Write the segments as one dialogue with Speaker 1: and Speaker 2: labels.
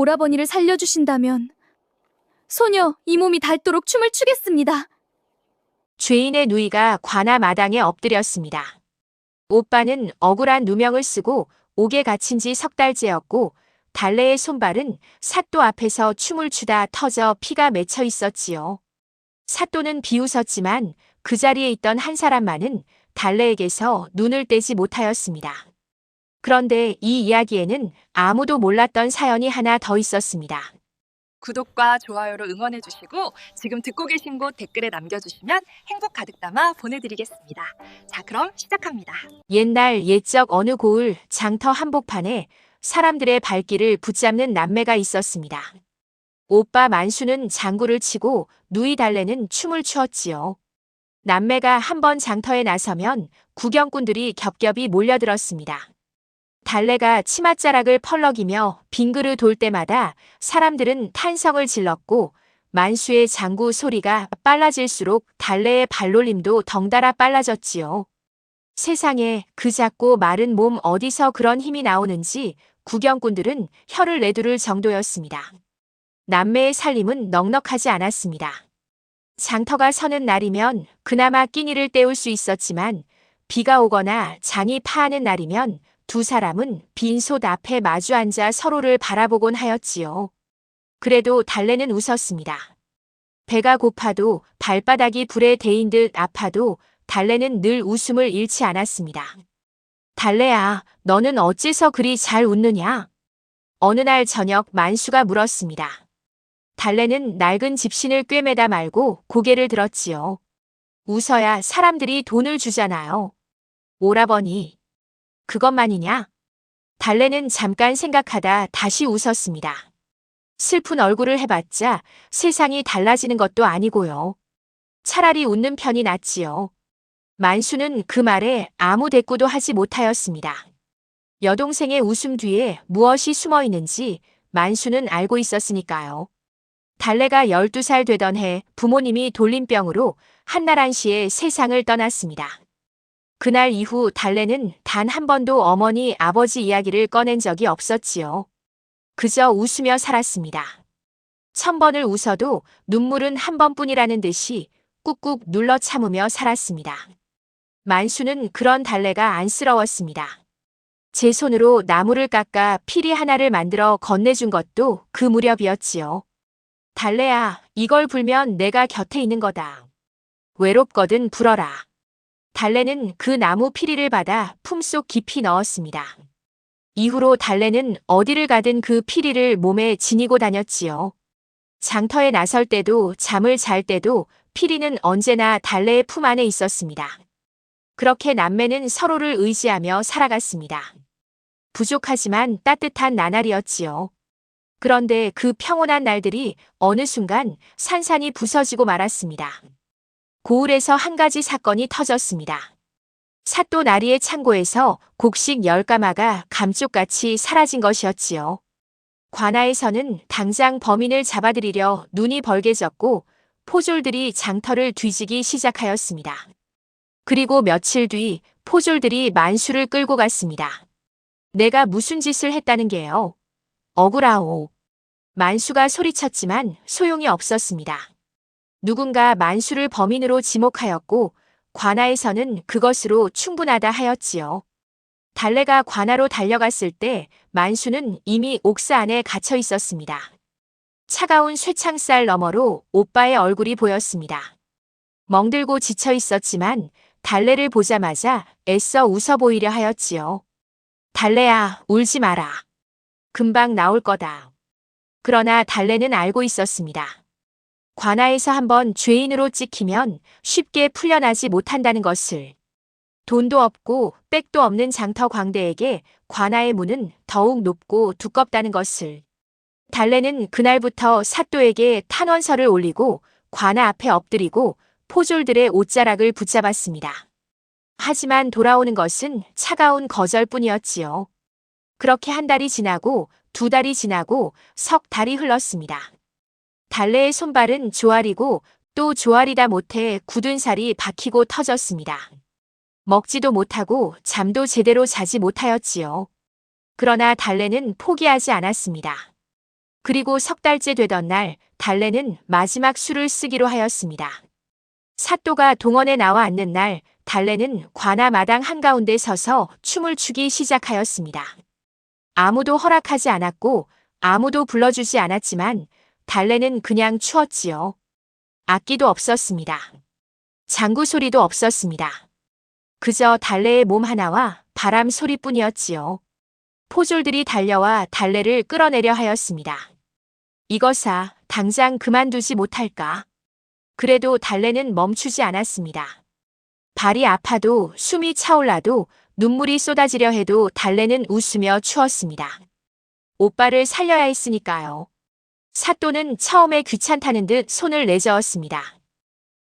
Speaker 1: 오라버니를 살려주신다면 소녀 이 몸이 닳도록 춤을 추겠습니다.
Speaker 2: 죄인의 누이가 관아 마당에 엎드렸습니다. 오빠는 억울한 누명을 쓰고 옥에 갇힌 지 석 달째였고 달래의 손발은 사또 앞에서 춤을 추다 터져 피가 맺혀 있었지요. 사또는 비웃었지만 그 자리에 있던 한 사람만은 달래에게서 눈을 떼지 못하였습니다. 그런데 이 이야기에는 아무도 몰랐던 사연이 하나 더 있었습니다.
Speaker 3: 구독과 좋아요로 응원해주시고 지금 듣고 계신 곳 댓글에 남겨주시면 행복 가득 담아 보내드리겠습니다. 자, 그럼 시작합니다.
Speaker 2: 옛날 옛적 어느 고을 장터 한복판에 사람들의 발길을 붙잡는 남매가 있었습니다. 오빠 만수는 장구를 치고 누이 달래는 춤을 추었지요. 남매가 한번 장터에 나서면 구경꾼들이 겹겹이 몰려들었습니다. 달래가 치맛자락을 펄럭이며 빙그르 돌 때마다 사람들은 탄성을 질렀고 만수의 장구 소리가 빨라질수록 달래의 발놀림도 덩달아 빨라졌지요. 세상에 그 작고 마른 몸 어디서 그런 힘이 나오는지 구경꾼들은 혀를 내두를 정도였습니다. 남매의 살림은 넉넉하지 않았습니다. 장터가 서는 날이면 그나마 끼니를 때울 수 있었지만 비가 오거나 장이 파하는 날이면 두 사람은 빈 솥 앞에 마주 앉아 서로를 바라보곤 하였지요. 그래도 달래는 웃었습니다. 배가 고파도 발바닥이 불에 데인 듯 아파도 달래는 늘 웃음을 잃지 않았습니다. 달래야, 너는 어째서 그리 잘 웃느냐? 어느 날 저녁 만수가 물었습니다. 달래는 낡은 집신을 꿰매다 말고 고개를 들었지요. 웃어야 사람들이 돈을 주잖아요. 오라버니. 그것만이냐? 달래는 잠깐 생각하다 다시 웃었습니다. 슬픈 얼굴을 해봤자 세상이 달라지는 것도 아니고요. 차라리 웃는 편이 낫지요. 만수는 그 말에 아무 대꾸도 하지 못하였습니다. 여동생의 웃음 뒤에 무엇이 숨어 있는지 만수는 알고 있었으니까요. 달래가 12살 되던 해 부모님이 돌림병으로 한날1시에 세상을 떠났습니다. 그날 이후 달래는 단 한 번도 어머니, 아버지 이야기를 꺼낸 적이 없었지요. 그저 웃으며 살았습니다. 1000번을 웃어도 눈물은 한 번뿐이라는 듯이 꾹꾹 눌러 참으며 살았습니다. 만수는 그런 달래가 안쓰러웠습니다. 제 손으로 나무를 깎아 피리 하나를 만들어 건네준 것도 그 무렵이었지요. 달래야, 이걸 불면 내가 곁에 있는 거다. 외롭거든 불어라. 달래는 그 나무 피리를 받아 품속 깊이 넣었습니다. 이후로 달래는 어디를 가든 그 피리를 몸에 지니고 다녔지요. 장터에 나설 때도 잠을 잘 때도 피리는 언제나 달래의 품 안에 있었습니다. 그렇게 남매는 서로를 의지하며 살아갔습니다. 부족하지만 따뜻한 나날이었지요. 그런데 그 평온한 날들이 어느 순간 산산이 부서지고 말았습니다. 고을에서 한 가지 사건이 터졌습니다. 사또 나리의 창고에서 곡식 10가마가 감쪽같이 사라진 것이었지요. 관아에서는 당장 범인을 잡아들이려 눈이 벌게졌고 포졸들이 장터를 뒤지기 시작하였습니다. 그리고 며칠 뒤 포졸들이 만수를 끌고 갔습니다. 내가 무슨 짓을 했다는 게요? 억울하오. 만수가 소리쳤지만 소용이 없었습니다. 누군가 만수를 범인으로 지목하였고 관아에서는 그것으로 충분하다 하였지요. 달래가 관아로 달려갔을 때 만수는 이미 옥사 안에 갇혀 있었습니다. 차가운 쇠창살 너머로 오빠의 얼굴이 보였습니다. 멍들고 지쳐 있었지만 달래를 보자마자 애써 웃어 보이려 하였지요. 달래야, 울지 마라. 금방 나올 거다. 그러나 달래는 알고 있었습니다. 관아에서 한번 죄인으로 찍히면 쉽게 풀려나지 못한다는 것을. 돈도 없고 백도 없는 장터 광대에게 관아의 문은 더욱 높고 두껍다는 것을. 달래는 그날부터 사또에게 탄원서를 올리고 관아 앞에 엎드리고 포졸들의 옷자락을 붙잡았습니다. 하지만 돌아오는 것은 차가운 거절뿐이었지요. 그렇게 한 달이 지나고 2달이 지나고 석 달이 흘렀습니다. 달래의 손발은 조아리고 또 조아리다 못해 굳은 살이 박히고 터졌습니다. 먹지도 못하고 잠도 제대로 자지 못하였지요. 그러나 달래는 포기하지 않았습니다. 그리고 석 달째 되던 날 달래는 마지막 수를 쓰기로 하였습니다. 사또가 동원에 나와 앉는 날 달래는 관아 마당 한가운데 서서 춤을 추기 시작하였습니다. 아무도 허락하지 않았고 아무도 불러주지 않았지만 달래는 그냥 추었지요. 악기도 없었습니다. 장구 소리도 없었습니다. 그저 달래의 몸 하나와 바람 소리뿐이었지요. 포졸들이 달려와 달래를 끌어내려 하였습니다. 이것아, 당장 그만두지 못할까? 그래도 달래는 멈추지 않았습니다. 발이 아파도 숨이 차올라도 눈물이 쏟아지려 해도 달래는 웃으며 추었습니다. 오빠를 살려야 했으니까요. 사또는 처음에 귀찮다는 듯 손을 내저었습니다.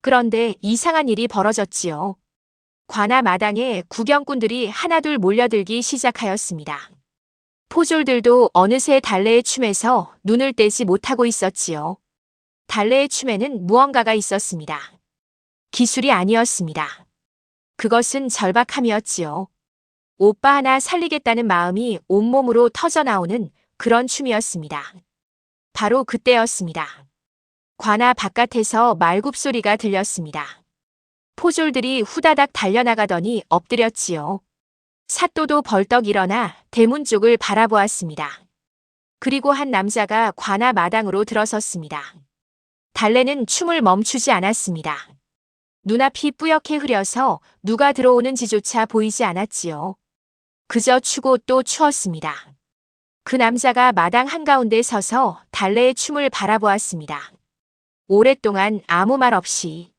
Speaker 2: 그런데 이상한 일이 벌어졌지요. 관아 마당에 구경꾼들이 하나둘 몰려들기 시작하였습니다. 포졸들도 어느새 달래의 춤에서 눈을 떼지 못하고 있었지요. 달래의 춤에는 무언가가 있었습니다. 기술이 아니었습니다. 그것은 절박함이었지요. 오빠 하나 살리겠다는 마음이 온몸으로 터져나오는 그런 춤이었습니다. 바로 그때였습니다. 관아 바깥에서 말굽소리가 들렸습니다. 포졸들이 후다닥 달려나가더니 엎드렸지요. 사또도 벌떡 일어나 대문 쪽을 바라보았습니다. 그리고 한 남자가 관아 마당으로 들어섰습니다. 달래는 춤을 멈추지 않았습니다. 눈앞이 뿌옇게 흐려서 누가 들어오는지조차 보이지 않았지요. 그저 추고 또 추었습니다. 그 남자가 마당 한가운데 서서 달래의 춤을 바라보았습니다. 오랫동안 아무 말 없이.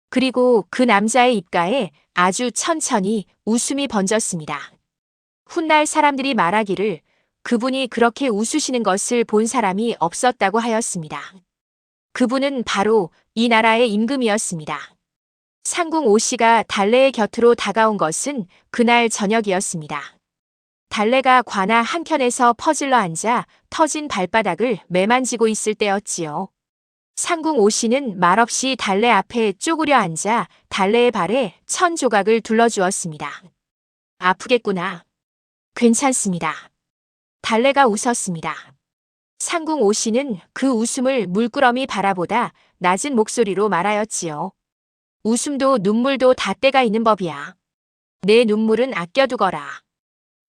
Speaker 2: 그리고 그 남자의 입가에 아주 천천히 웃음이 번졌습니다. 훗날 사람들이 말하기를 그분이 그렇게 웃으시는 것을 본 사람이 없었다고 하였습니다. 그분은 바로 이 나라의 임금이었습니다. 상궁 오씨가 달래의 곁으로 다가온 것은 그날 저녁이었습니다. 달래가 관아 한켠에서 퍼질러 앉아 터진 발바닥을 매만지고 있을 때였지요. 상궁 오씨는 말없이 달래 앞에 쪼그려 앉아 달래의 발에 천 조각을 둘러주었습니다. 아프겠구나. 괜찮습니다. 달래가 웃었습니다. 상궁 오씨는 그 웃음을 물끄러미 바라보다 낮은 목소리로 말하였지요. 웃음도 눈물도 다 때가 있는 법이야. 내 눈물은 아껴두거라.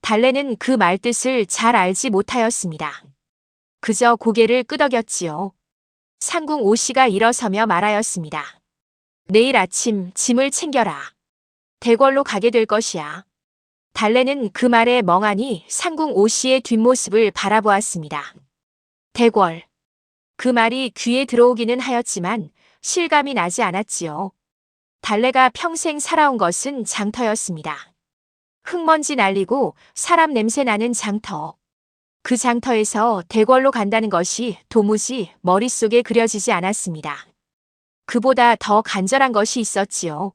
Speaker 2: 달래는 그 말뜻을 잘 알지 못하였습니다. 그저 고개를 끄덕였지요. 상궁 오씨가 일어서며 말하였습니다. 내일 아침 짐을 챙겨라. 대궐로 가게 될 것이야. 달래는 그 말에 멍하니 상궁 오씨의 뒷모습을 바라보았습니다. 대궐. 그 말이 귀에 들어오기는 하였지만 실감이 나지 않았지요. 달래가 평생 살아온 것은 장터였습니다. 흙먼지 날리고 사람 냄새 나는 장터. 그 장터에서 대궐로 간다는 것이 도무지 머릿속에 그려지지 않았습니다. 그보다 더 간절한 것이 있었지요.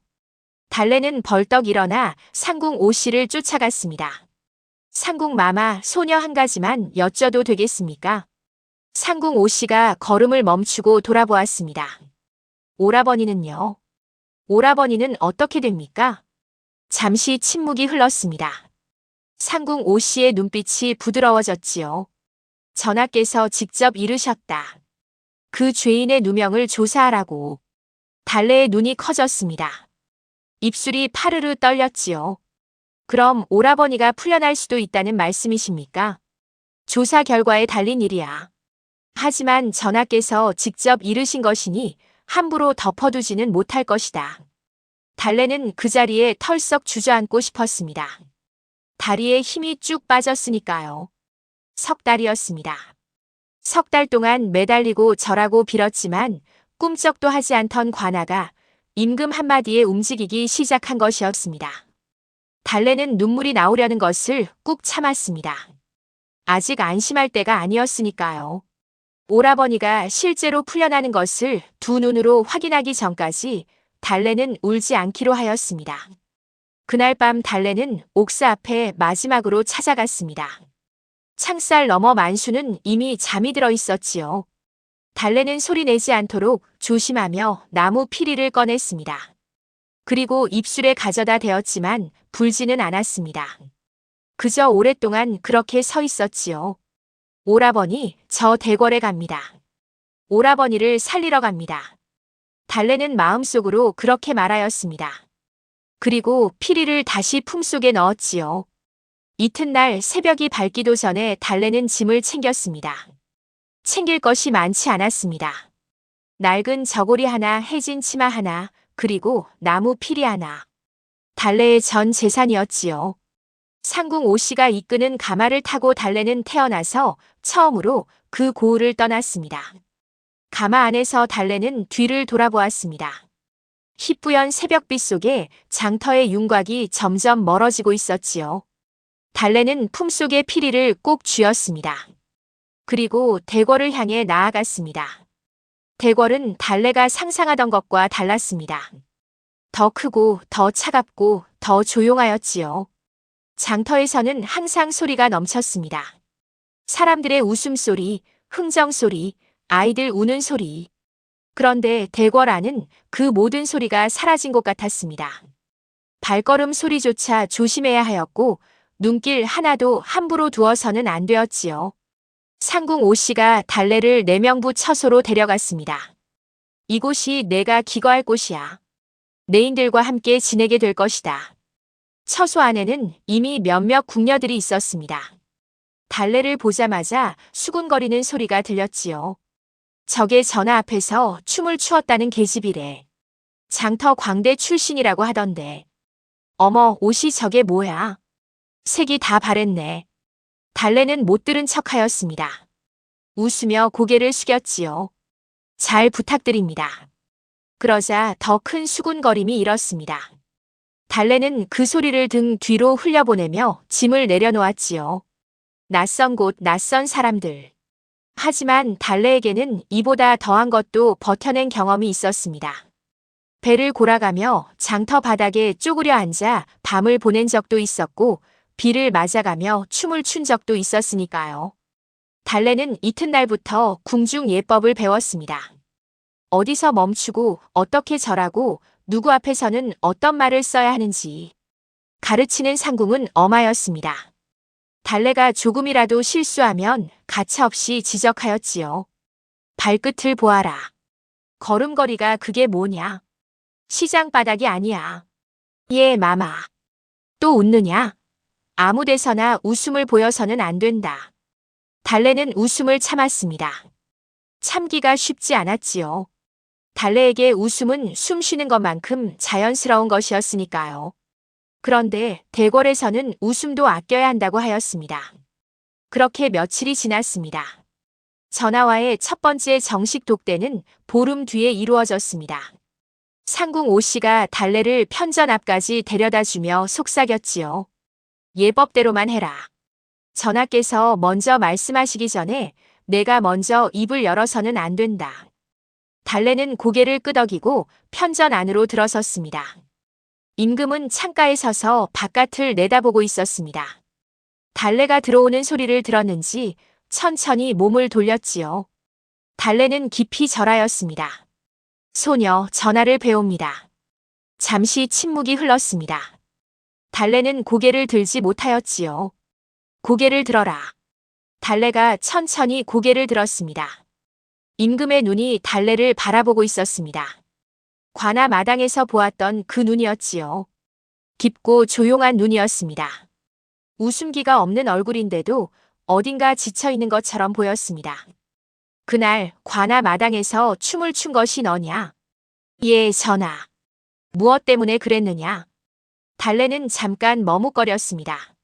Speaker 2: 달래는 벌떡 일어나 상궁 오씨를 쫓아갔습니다. 상궁 마마, 소녀 한 가지만 여쭤도 되겠습니까? 상궁 오씨가 걸음을 멈추고 돌아보았습니다. 오라버니는요? 오라버니는 어떻게 됩니까? 잠시 침묵이 흘렀습니다. 상궁 오씨의 눈빛이 부드러워졌지요. 전하께서 직접 이르셨다. 그 죄인의 누명을 조사하라고. 달래의 눈이 커졌습니다. 입술이 파르르 떨렸지요. 그럼 오라버니가 풀려날 수도 있다는 말씀이십니까? 조사 결과에 달린 일이야. 하지만 전하께서 직접 이르신 것이니 함부로 덮어두지는 못할 것이다. 달래는 그 자리에 털썩 주저앉고 싶었습니다. 다리에 힘이 쭉 빠졌으니까요. 석 달이었습니다. 석 달 동안 매달리고 절하고 빌었지만 꿈쩍도 하지 않던 관아가 임금 한마디에 움직이기 시작한 것이었습니다. 달래는 눈물이 나오려는 것을 꾹 참았습니다. 아직 안심할 때가 아니었으니까요. 오라버니가 실제로 풀려나는 것을 두 눈으로 확인하기 전까지 달래는 울지 않기로 하였습니다. 그날 밤 달래는 옥사 앞에 마지막으로 찾아갔습니다. 창살 너머 만수는 이미 잠이 들어 있었지요. 달래는 소리내지 않도록 조심하며 나무 피리를 꺼냈습니다. 그리고 입술에 가져다 대었지만 불지는 않았습니다. 그저 오랫동안 그렇게 서 있었지요. 오라버니, 저 대궐에 갑니다. 오라버니를 살리러 갑니다. 달래는 마음속으로 그렇게 말하였습니다. 그리고 피리를 다시 품속에 넣었지요. 이튿날 새벽이 밝기도 전에 달래는 짐을 챙겼습니다. 챙길 것이 많지 않았습니다. 낡은 저고리 하나, 해진 치마 하나, 그리고 나무 피리 하나. 달래의 전 재산이었지요. 상궁 오씨가 이끄는 가마를 타고 달래는 태어나서 처음으로 그 고을을 떠났습니다. 가마 안에서 달래는 뒤를 돌아보았습니다. 희뿌연 새벽빛 속에 장터의 윤곽이 점점 멀어지고 있었지요. 달래는 품속의 피리를 꼭 쥐었습니다. 그리고 대궐을 향해 나아갔습니다. 대궐은 달래가 상상하던 것과 달랐습니다. 더 크고 더 차갑고 더 조용하였지요. 장터에서는 항상 소리가 넘쳤습니다. 사람들의 웃음소리, 흥정소리, 아이들 우는 소리. 그런데 대궐 안은 그 모든 소리가 사라진 것 같았습니다. 발걸음 소리조차 조심해야 하였고 눈길 하나도 함부로 두어서는 안 되었지요. 상궁 오씨가 달래를 내명부 처소로 데려갔습니다. 이곳이 내가 기거할 곳이야. 내인들과 함께 지내게 될 것이다. 처소 안에는 이미 몇몇 궁녀들이 있었습니다. 달래를 보자마자 수군거리는 소리가 들렸지요. 적의 전화 앞에서 춤을 추었다는 계집이래. 장터 광대 출신이라고 하던데. 어머, 옷이 저게 뭐야? 색이 다 바랬네. 달래는 못 들은 척하였습니다. 웃으며 고개를 숙였지요. 잘 부탁드립니다. 그러자 더 큰 수군거림이 일었습니다. 달래는 그 소리를 등 뒤로 흘려보내며 짐을 내려놓았지요. 낯선 곳, 낯선 사람들. 하지만 달래에게는 이보다 더한 것도 버텨낸 경험이 있었습니다. 배를 골아가며 장터 바닥에 쪼그려 앉아 밤을 보낸 적도 있었고 비를 맞아가며 춤을 춘 적도 있었으니까요. 달래는 이튿날부터 궁중 예법을 배웠습니다. 어디서 멈추고 어떻게 절하고 누구 앞에서는 어떤 말을 써야 하는지 가르치는 상궁은 엄하였습니다. 달래가 조금이라도 실수하면 가차없이 지적하였지요. 발끝을 보아라. 걸음걸이가 그게 뭐냐? 시장 바닥이 아니야. 예, 마마. 또 웃느냐? 아무 데서나 웃음을 보여서는 안 된다. 달래는 웃음을 참았습니다. 참기가 쉽지 않았지요. 달래에게 웃음은 숨 쉬는 것만큼 자연스러운 것이었으니까요. 그런데 대궐에서는 웃음도 아껴야 한다고 하였습니다. 그렇게 며칠이 지났습니다. 전하와의 첫 번째 정식 독대는 보름 뒤에 이루어졌습니다. 상궁 오씨가 달래를 편전 앞까지 데려다주며 속삭였지요. 예법대로만 해라. 전하께서 먼저 말씀하시기 전에 내가 먼저 입을 열어서는 안 된다. 달래는 고개를 끄덕이고 편전 안으로 들어섰습니다. 임금은 창가에 서서 바깥을 내다보고 있었습니다. 달래가 들어오는 소리를 들었는지 천천히 몸을 돌렸지요. 달래는 깊이 절하였습니다. 소녀, 전하를 배웁니다. 잠시 침묵이 흘렀습니다. 달래는 고개를 들지 못하였지요. 고개를 들어라. 달래가 천천히 고개를 들었습니다. 임금의 눈이 달래를 바라보고 있었습니다. 관아 마당에서 보았던 그 눈이었지요. 깊고 조용한 눈이었습니다. 웃음기가 없는 얼굴인데도 어딘가 지쳐있는 것처럼 보였습니다. 그날 관아 마당에서 춤을 춘 것이 너냐? 예, 전하. 무엇 때문에 그랬느냐? 달래는 잠깐 머뭇거렸습니다.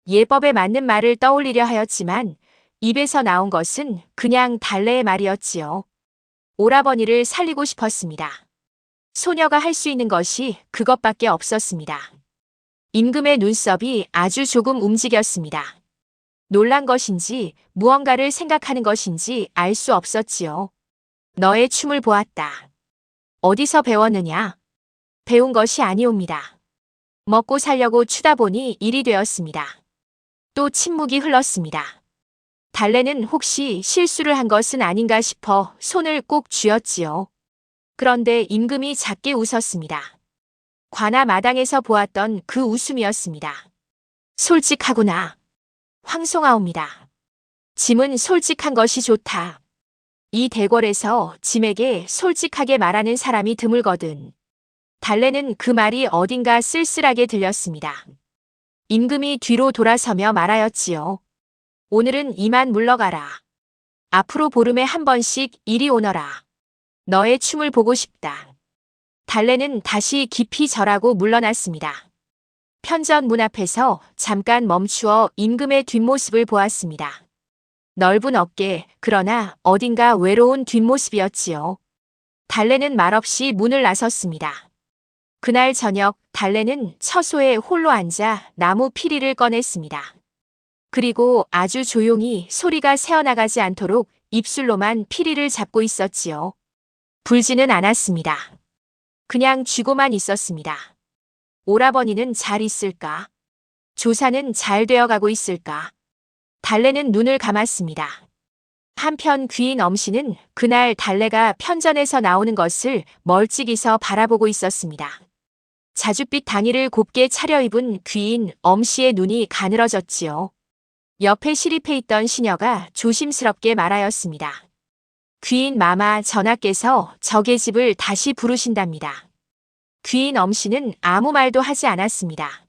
Speaker 2: 예법에 맞는 말을 떠올리려 하였지만 입에서 나온 것은 그냥 달래의 말이었지요. 오라버니를 살리고 싶었습니다. 소녀가 할 수 있는 것이 그것밖에 없었습니다. 임금의 눈썹이 아주 조금 움직였습니다. 놀란 것인지 무언가를 생각하는 것인지 알 수 없었지요. 너의 춤을 보았다. 어디서 배웠느냐? 배운 것이 아니옵니다. 먹고 살려고 추다 보니 일이 되었습니다. 또 침묵이 흘렀습니다. 달래는 혹시 실수를 한 것은 아닌가 싶어 손을 꼭 쥐었지요. 그런데 임금이 작게 웃었습니다. 관아 마당에서 보았던 그 웃음이었습니다. 솔직하구나. 황송하옵니다. 짐은 솔직한 것이 좋다. 이 대궐에서 짐에게 솔직하게 말하는 사람이 드물거든. 달래는 그 말이 어딘가 쓸쓸하게 들렸습니다. 임금이 뒤로 돌아서며 말하였지요. 오늘은 이만 물러가라. 앞으로 보름에 한 번씩 이리 오너라. 너의 춤을 보고 싶다. 달래는 다시 깊이 절하고 물러났습니다. 편전 문 앞에서 잠깐 멈추어 임금의 뒷모습을 보았습니다. 넓은 어깨, 그러나 어딘가 외로운 뒷모습이었지요. 달래는 말없이 문을 나섰습니다. 그날 저녁 달래는 처소에 홀로 앉아 나무 피리를 꺼냈습니다. 그리고 아주 조용히 소리가 새어나가지 않도록 입술로만 피리를 잡고 있었지요. 불지는 않았습니다. 그냥 쥐고만 있었습니다. 오라버니는 잘 있을까? 조사는 잘 되어가고 있을까? 달래는 눈을 감았습니다. 한편 귀인 엄씨는 그날 달래가 편전에서 나오는 것을 멀찍이서 바라보고 있었습니다. 자줏빛 당의를 곱게 차려입은 귀인 엄씨의 눈이 가늘어졌지요. 옆에 시립해 있던 시녀가 조심스럽게 말하였습니다. 귀인 마마 전하께서 저 계집을 다시 부르신답니다. 귀인 엄씨는 아무 말도 하지 않았습니다.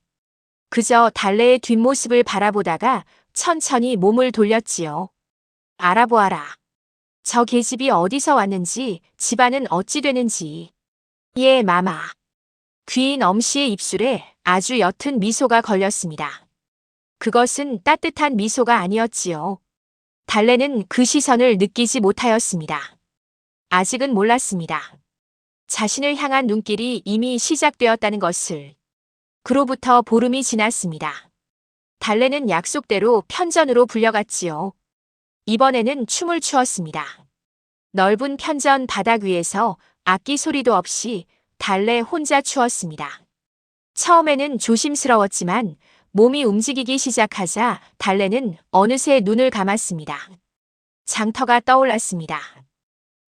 Speaker 2: 그저 달래의 뒷모습을 바라보다가 천천히 몸을 돌렸지요. 알아보아라. 저 계집이 어디서 왔는지, 집안은 어찌 되는지. 예, 마마. 귀인 엄씨의 입술에 아주 옅은 미소가 걸렸습니다. 그것은 따뜻한 미소가 아니었지요. 달래는 그 시선을 느끼지 못하였습니다. 아직은 몰랐습니다. 자신을 향한 눈길이 이미 시작되었다는 것을. 그로부터 보름이 지났습니다. 달래는 약속대로 편전으로 불려갔지요. 이번에는 춤을 추었습니다. 넓은 편전 바닥 위에서 악기 소리도 없이 달래 혼자 추었습니다. 처음에는 조심스러웠지만 몸이 움직이기 시작하자 달래는 어느새 눈을 감았습니다. 장터가 떠올랐습니다.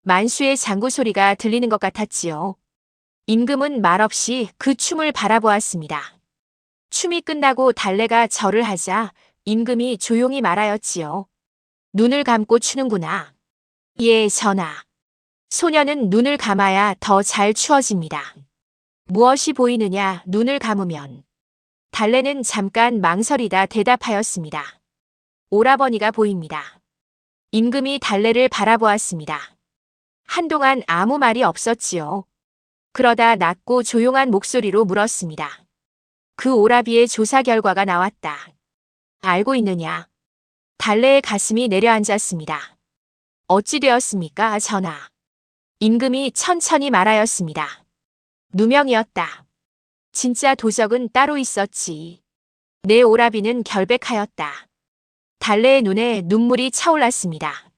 Speaker 2: 만수의 장구 소리가 들리는 것 같았지요. 임금은 말없이 그 춤을 바라보았습니다. 춤이 끝나고 달래가 절을 하자 임금이 조용히 말하였지요. 눈을 감고 추는구나. 예, 전하. 소녀는 눈을 감아야 더 잘 추어집니다. 무엇이 보이느냐, 눈을 감으면. 달래는 잠깐 망설이다 대답하였습니다. 오라버니가 보입니다. 임금이 달래를 바라보았습니다. 한동안 아무 말이 없었지요. 그러다 낮고 조용한 목소리로 물었습니다. 그 오라비의 조사 결과가 나왔다. 알고 있느냐? 달래의 가슴이 내려앉았습니다. 어찌 되었습니까, 전하? 임금이 천천히 말하였습니다. 누명이었다. 진짜 도적은 따로 있었지. 내 오라비는 결백하였다. 달래의 눈에 눈물이 차올랐습니다.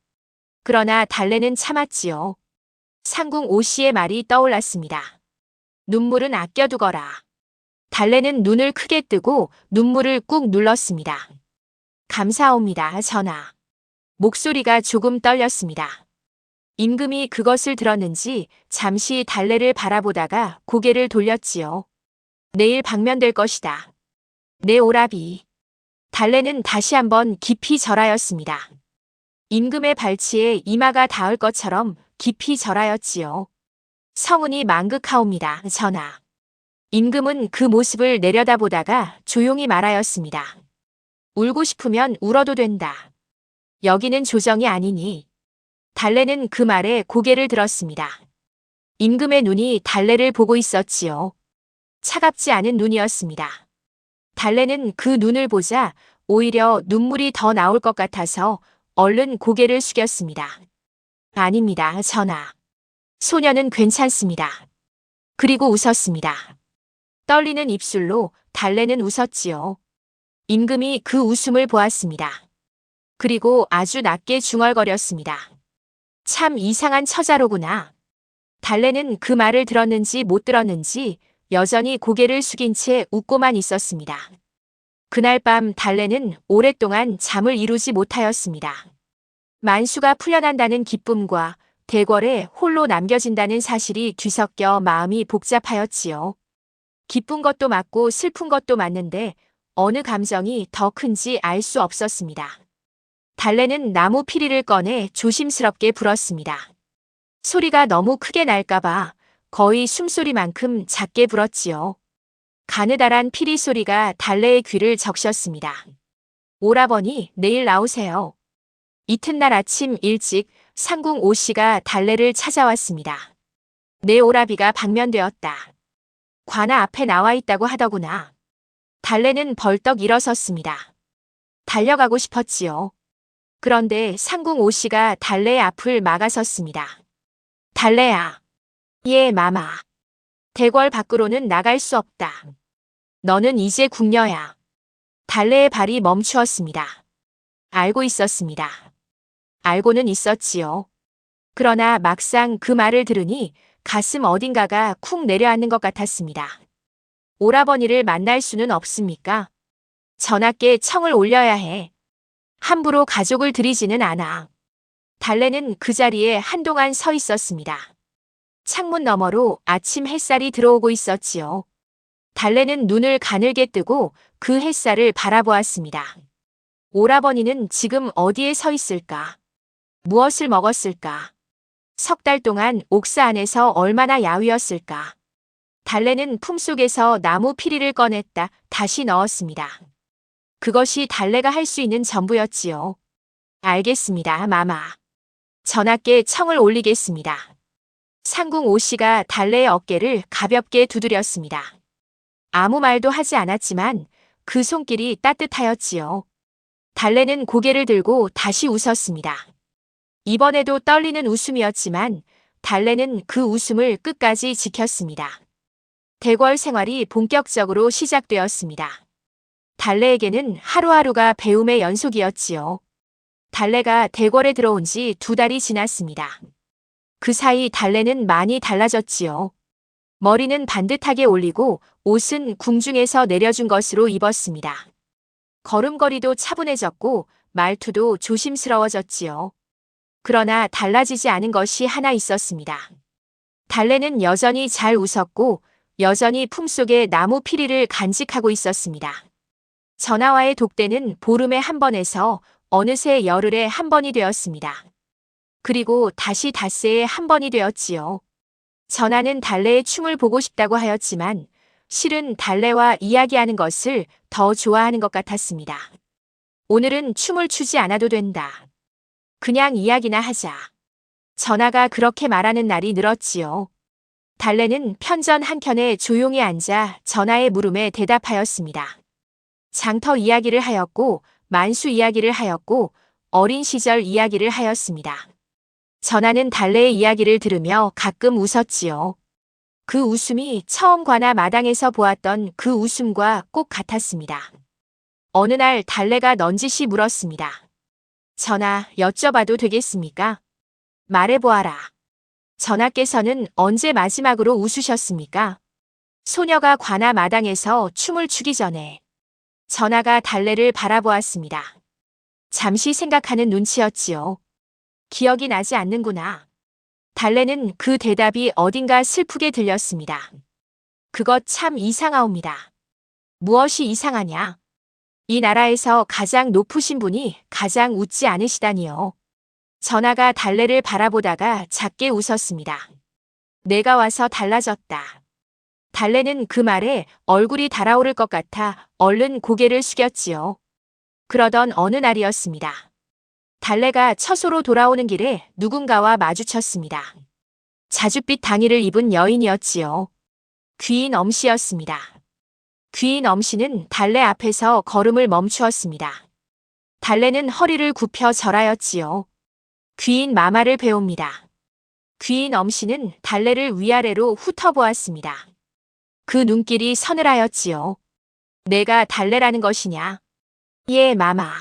Speaker 2: 그러나 달래는 참았지요. 상궁 오씨의 말이 떠올랐습니다. 눈물은 아껴두거라. 달래는 눈을 크게 뜨고 눈물을 꾹 눌렀습니다. 감사옵니다, 전하. 목소리가 조금 떨렸습니다. 임금이 그것을 들었는지 잠시 달래를 바라보다가 고개를 돌렸지요. 내일 방면될 것이다. 내 오라비. 달래는 다시 한번 깊이 절하였습니다. 임금의 발치에 이마가 닿을 것처럼 깊이 절하였지요. 성은이 망극하옵니다, 전하. 임금은 그 모습을 내려다보다가 조용히 말하였습니다. 울고 싶으면 울어도 된다. 여기는 조정이 아니니. 달래는 그 말에 고개를 들었습니다. 임금의 눈이 달래를 보고 있었지요. 차갑지 않은 눈이었습니다. 달래는 그 눈을 보자 오히려 눈물이 더 나올 것 같아서 얼른 고개를 숙였습니다. 아닙니다, 전하. 소녀는 괜찮습니다. 그리고 웃었습니다. 떨리는 입술로 달래는 웃었지요. 임금이 그 웃음을 보았습니다. 그리고 아주 낮게 중얼거렸습니다. 참 이상한 처자로구나. 달래는 그 말을 들었는지 못 들었는지 여전히 고개를 숙인 채 웃고만 있었습니다. 그날 밤 달래는 오랫동안 잠을 이루지 못하였습니다. 만수가 풀려난다는 기쁨과 대궐에 홀로 남겨진다는 사실이 뒤섞여 마음이 복잡하였지요. 기쁜 것도 맞고 슬픈 것도 맞는데 어느 감정이 더 큰지 알 수 없었습니다. 달래는 나무 피리를 꺼내 조심스럽게 불었습니다. 소리가 너무 크게 날까봐 거의 숨소리만큼 작게 불었지요. 가느다란 피리 소리가 달래의 귀를 적셨습니다. 오라버니, 내일 나오세요. 이튿날 아침 일찍 상궁 오씨가 달래를 찾아왔습니다. 내 오라비가 방면되었다. 관아 앞에 나와 있다고 하더구나. 달래는 벌떡 일어섰습니다. 달려가고 싶었지요. 그런데 상궁 오씨가 달래의 앞을 막아섰습니다. 달래야. 예, 마마. 대궐 밖으로는 나갈 수 없다. 너는 이제 궁녀야. 달래의 발이 멈추었습니다. 알고 있었습니다. 알고는 있었지요. 그러나 막상 그 말을 들으니 가슴 어딘가가 쿵 내려앉는 것 같았습니다. 오라버니를 만날 수는 없습니까? 전하께 청을 올려야 해. 함부로 가족을 들이지는 않아. 달래는 그 자리에 한동안 서 있었습니다. 창문 너머로 아침 햇살이 들어오고 있었지요. 달래는 눈을 가늘게 뜨고 그 햇살을 바라보았습니다. 오라버니는 지금 어디에 서 있을까? 무엇을 먹었을까? 석 달 동안 옥사 안에서 얼마나 야위었을까? 달래는 품속에서 나무 피리를 꺼냈다 다시 넣었습니다. 그것이 달래가 할 수 있는 전부였지요. 알겠습니다, 마마. 전하께 청을 올리겠습니다. 상궁 오씨가 달래의 어깨를 가볍게 두드렸습니다. 아무 말도 하지 않았지만 그 손길이 따뜻하였지요. 달래는 고개를 들고 다시 웃었습니다. 이번에도 떨리는 웃음이었지만 달래는 그 웃음을 끝까지 지켰습니다. 대궐 생활이 본격적으로 시작되었습니다. 달래에게는 하루하루가 배움의 연속이었지요. 달래가 대궐에 들어온 지 2달이 지났습니다. 그 사이 달래는 많이 달라졌지요. 머리는 반듯하게 올리고 옷은 궁중에서 내려준 것으로 입었습니다. 걸음걸이도 차분해졌고 말투도 조심스러워졌지요. 그러나 달라지지 않은 것이 하나 있었습니다. 달래는 여전히 잘 웃었고 여전히 품속에 나무 피리를 간직하고 있었습니다. 전하와의 독대는 보름에 한 번에서 어느새 열흘에 한 번이 되었습니다. 그리고 다시 닷새에 한 번이 되었지요. 전하는 달래의 춤을 보고 싶다고 하였지만 실은 달래와 이야기하는 것을 더 좋아하는 것 같았습니다. 오늘은 춤을 추지 않아도 된다. 그냥 이야기나 하자. 전하가 그렇게 말하는 날이 늘었지요. 달래는 편전 한켠에 조용히 앉아 전하의 물음에 대답하였습니다. 장터 이야기를 하였고 만수 이야기를 하였고 어린 시절 이야기를 하였습니다. 전하는 달래의 이야기를 들으며 가끔 웃었지요. 그 웃음이 처음 관아 마당에서 보았던 그 웃음과 꼭 같았습니다. 어느 날 달래가 넌지시 물었습니다. 전하, 여쭤봐도 되겠습니까? 말해보아라. 전하께서는 언제 마지막으로 웃으셨습니까? 소녀가 관아 마당에서 춤을 추기 전에. 전하가 달래를 바라보았습니다. 잠시 생각하는 눈치였지요. 기억이 나지 않는구나. 달래는 그 대답이 어딘가 슬프게 들렸습니다. 그것 참 이상하옵니다. 무엇이 이상하냐? 이 나라에서 가장 높으신 분이 가장 웃지 않으시다니요. 전하가 달래를 바라보다가 작게 웃었습니다. 내가 와서 달라졌다. 달래는 그 말에 얼굴이 달아오를 것 같아 얼른 고개를 숙였지요. 그러던 어느 날이었습니다. 달래가 처소로 돌아오는 길에 누군가와 마주쳤습니다. 자줏빛 당의를 입은 여인이었지요. 귀인 엄씨였습니다. 귀인 엄씨는 달래 앞에서 걸음을 멈추었습니다. 달래는 허리를 굽혀 절하였지요. 귀인 마마를 배웁니다. 귀인 엄씨는 달래를 위아래로 훑어보았습니다. 그 눈길이 서늘하였지요. 내가 달래라는 것이냐? 예, 마마.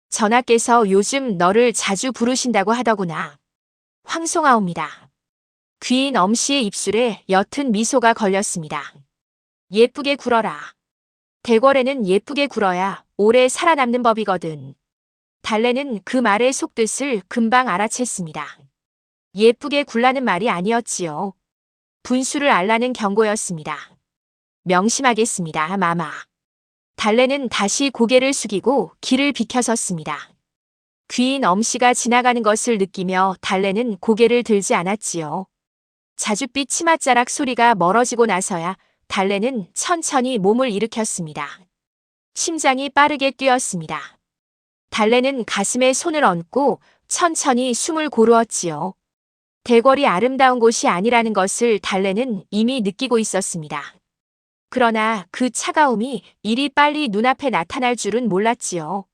Speaker 2: 전하께서 요즘 너를 자주 부르신다고 하더구나. 황송하옵니다. 귀인 엄씨의 입술에 옅은 미소가 걸렸습니다. 예쁘게 굴어라. 대궐에는 예쁘게 굴어야 오래 살아남는 법이거든. 달래는 그 말의 속뜻을 금방 알아챘습니다. 예쁘게 굴라는 말이 아니었지요. 분수를 알라는 경고였습니다. 명심하겠습니다, 마마. 달래는 다시 고개를 숙이고 길을 비켜섰습니다. 귀인 엄씨가 지나가는 것을 느끼며 달래는 고개를 들지 않았지요. 자줏빛 치맛자락 소리가 멀어지고 나서야 달래는 천천히 몸을 일으켰습니다. 심장이 빠르게 뛰었습니다. 달래는 가슴에 손을 얹고 천천히 숨을 고르었지요. 대궐이 아름다운 곳이 아니라는 것을 달래는 이미 느끼고 있었습니다. 그러나 그 차가움이 이리 빨리 눈앞에 나타날 줄은 몰랐지요.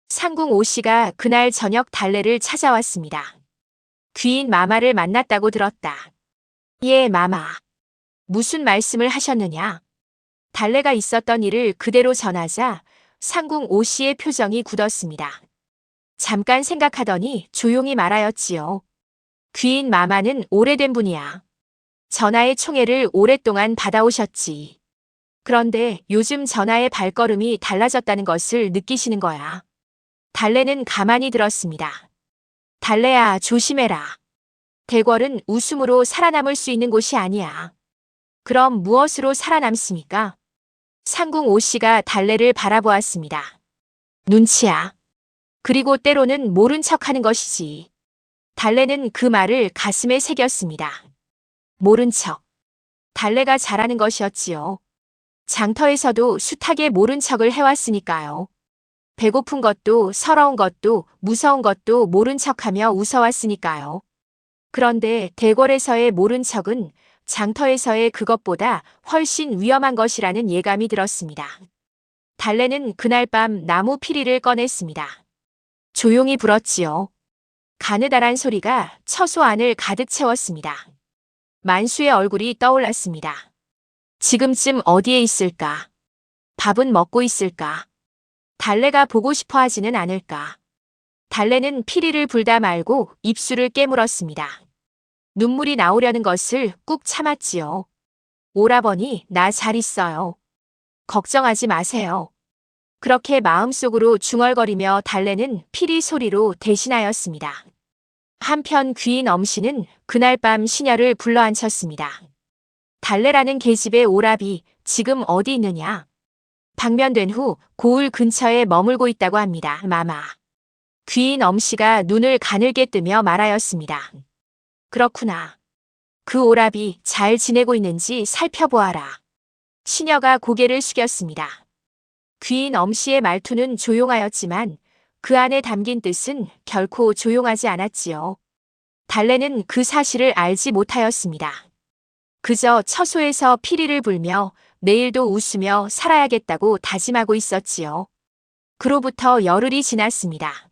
Speaker 2: 상궁 오씨가 그날 저녁 달래를 찾아왔습니다. 귀인 마마를 만났다고 들었다. 예, 마마. 무슨 말씀을 하셨느냐? 달래가 있었던 일을 그대로 전하자 상궁 오씨의 표정이 굳었습니다. 잠깐 생각하더니 조용히 말하였지요. 귀인 마마는 오래된 분이야. 전하의 총애를 오랫동안 받아오셨지. 그런데 요즘 전하의 발걸음이 달라졌다는 것을 느끼시는 거야. 달래는 가만히 들었습니다. 달래야, 조심해라. 대궐은 웃음으로 살아남을 수 있는 곳이 아니야. 그럼 무엇으로 살아남습니까? 상궁 오씨가 달래를 바라보았습니다. 눈치야. 그리고 때로는 모른 척하는 것이지. 달래는 그 말을 가슴에 새겼습니다. 모른 척. 달래가 잘하는 것이었지요. 장터에서도 숱하게 모른 척을 해왔으니까요. 배고픈 것도 서러운 것도 무서운 것도 모른 척하며 웃어왔으니까요. 그런데 대궐에서의 모른 척은 장터에서의 그것보다 훨씬 위험한 것이라는 예감이 들었습니다. 달래는 그날 밤 나무 피리를 꺼냈습니다. 조용히 불었지요. 가느다란 소리가 처소 안을 가득 채웠습니다. 만수의 얼굴이 떠올랐습니다. 지금쯤 어디에 있을까? 밥은 먹고 있을까? 달래가 보고 싶어 하지는 않을까? 달래는 피리를 불다 말고 입술을 깨물었습니다. 눈물이 나오려는 것을 꾹 참았지요. 오라버니, 나 잘 있어요. 걱정하지 마세요. 그렇게 마음속으로 중얼거리며 달래는 피리 소리로 대신하였습니다. 한편 귀인 엄씨는 그날 밤 시녀를 불러앉혔습니다. 달래라는 계집의 오라비, 지금 어디 있느냐? 방면된 후 고을 근처에 머물고 있다고 합니다, 마마. 귀인 엄씨가 눈을 가늘게 뜨며 말하였습니다. 그렇구나. 그 오라비 잘 지내고 있는지 살펴보아라. 시녀가 고개를 숙였습니다. 귀인 엄씨의 말투는 조용하였지만 그 안에 담긴 뜻은 결코 조용하지 않았지요. 달래는 그 사실을 알지 못하였습니다. 그저 처소에서 피리를 불며 내일도 웃으며 살아야겠다고 다짐하고 있었지요. 그로부터 열흘이 지났습니다.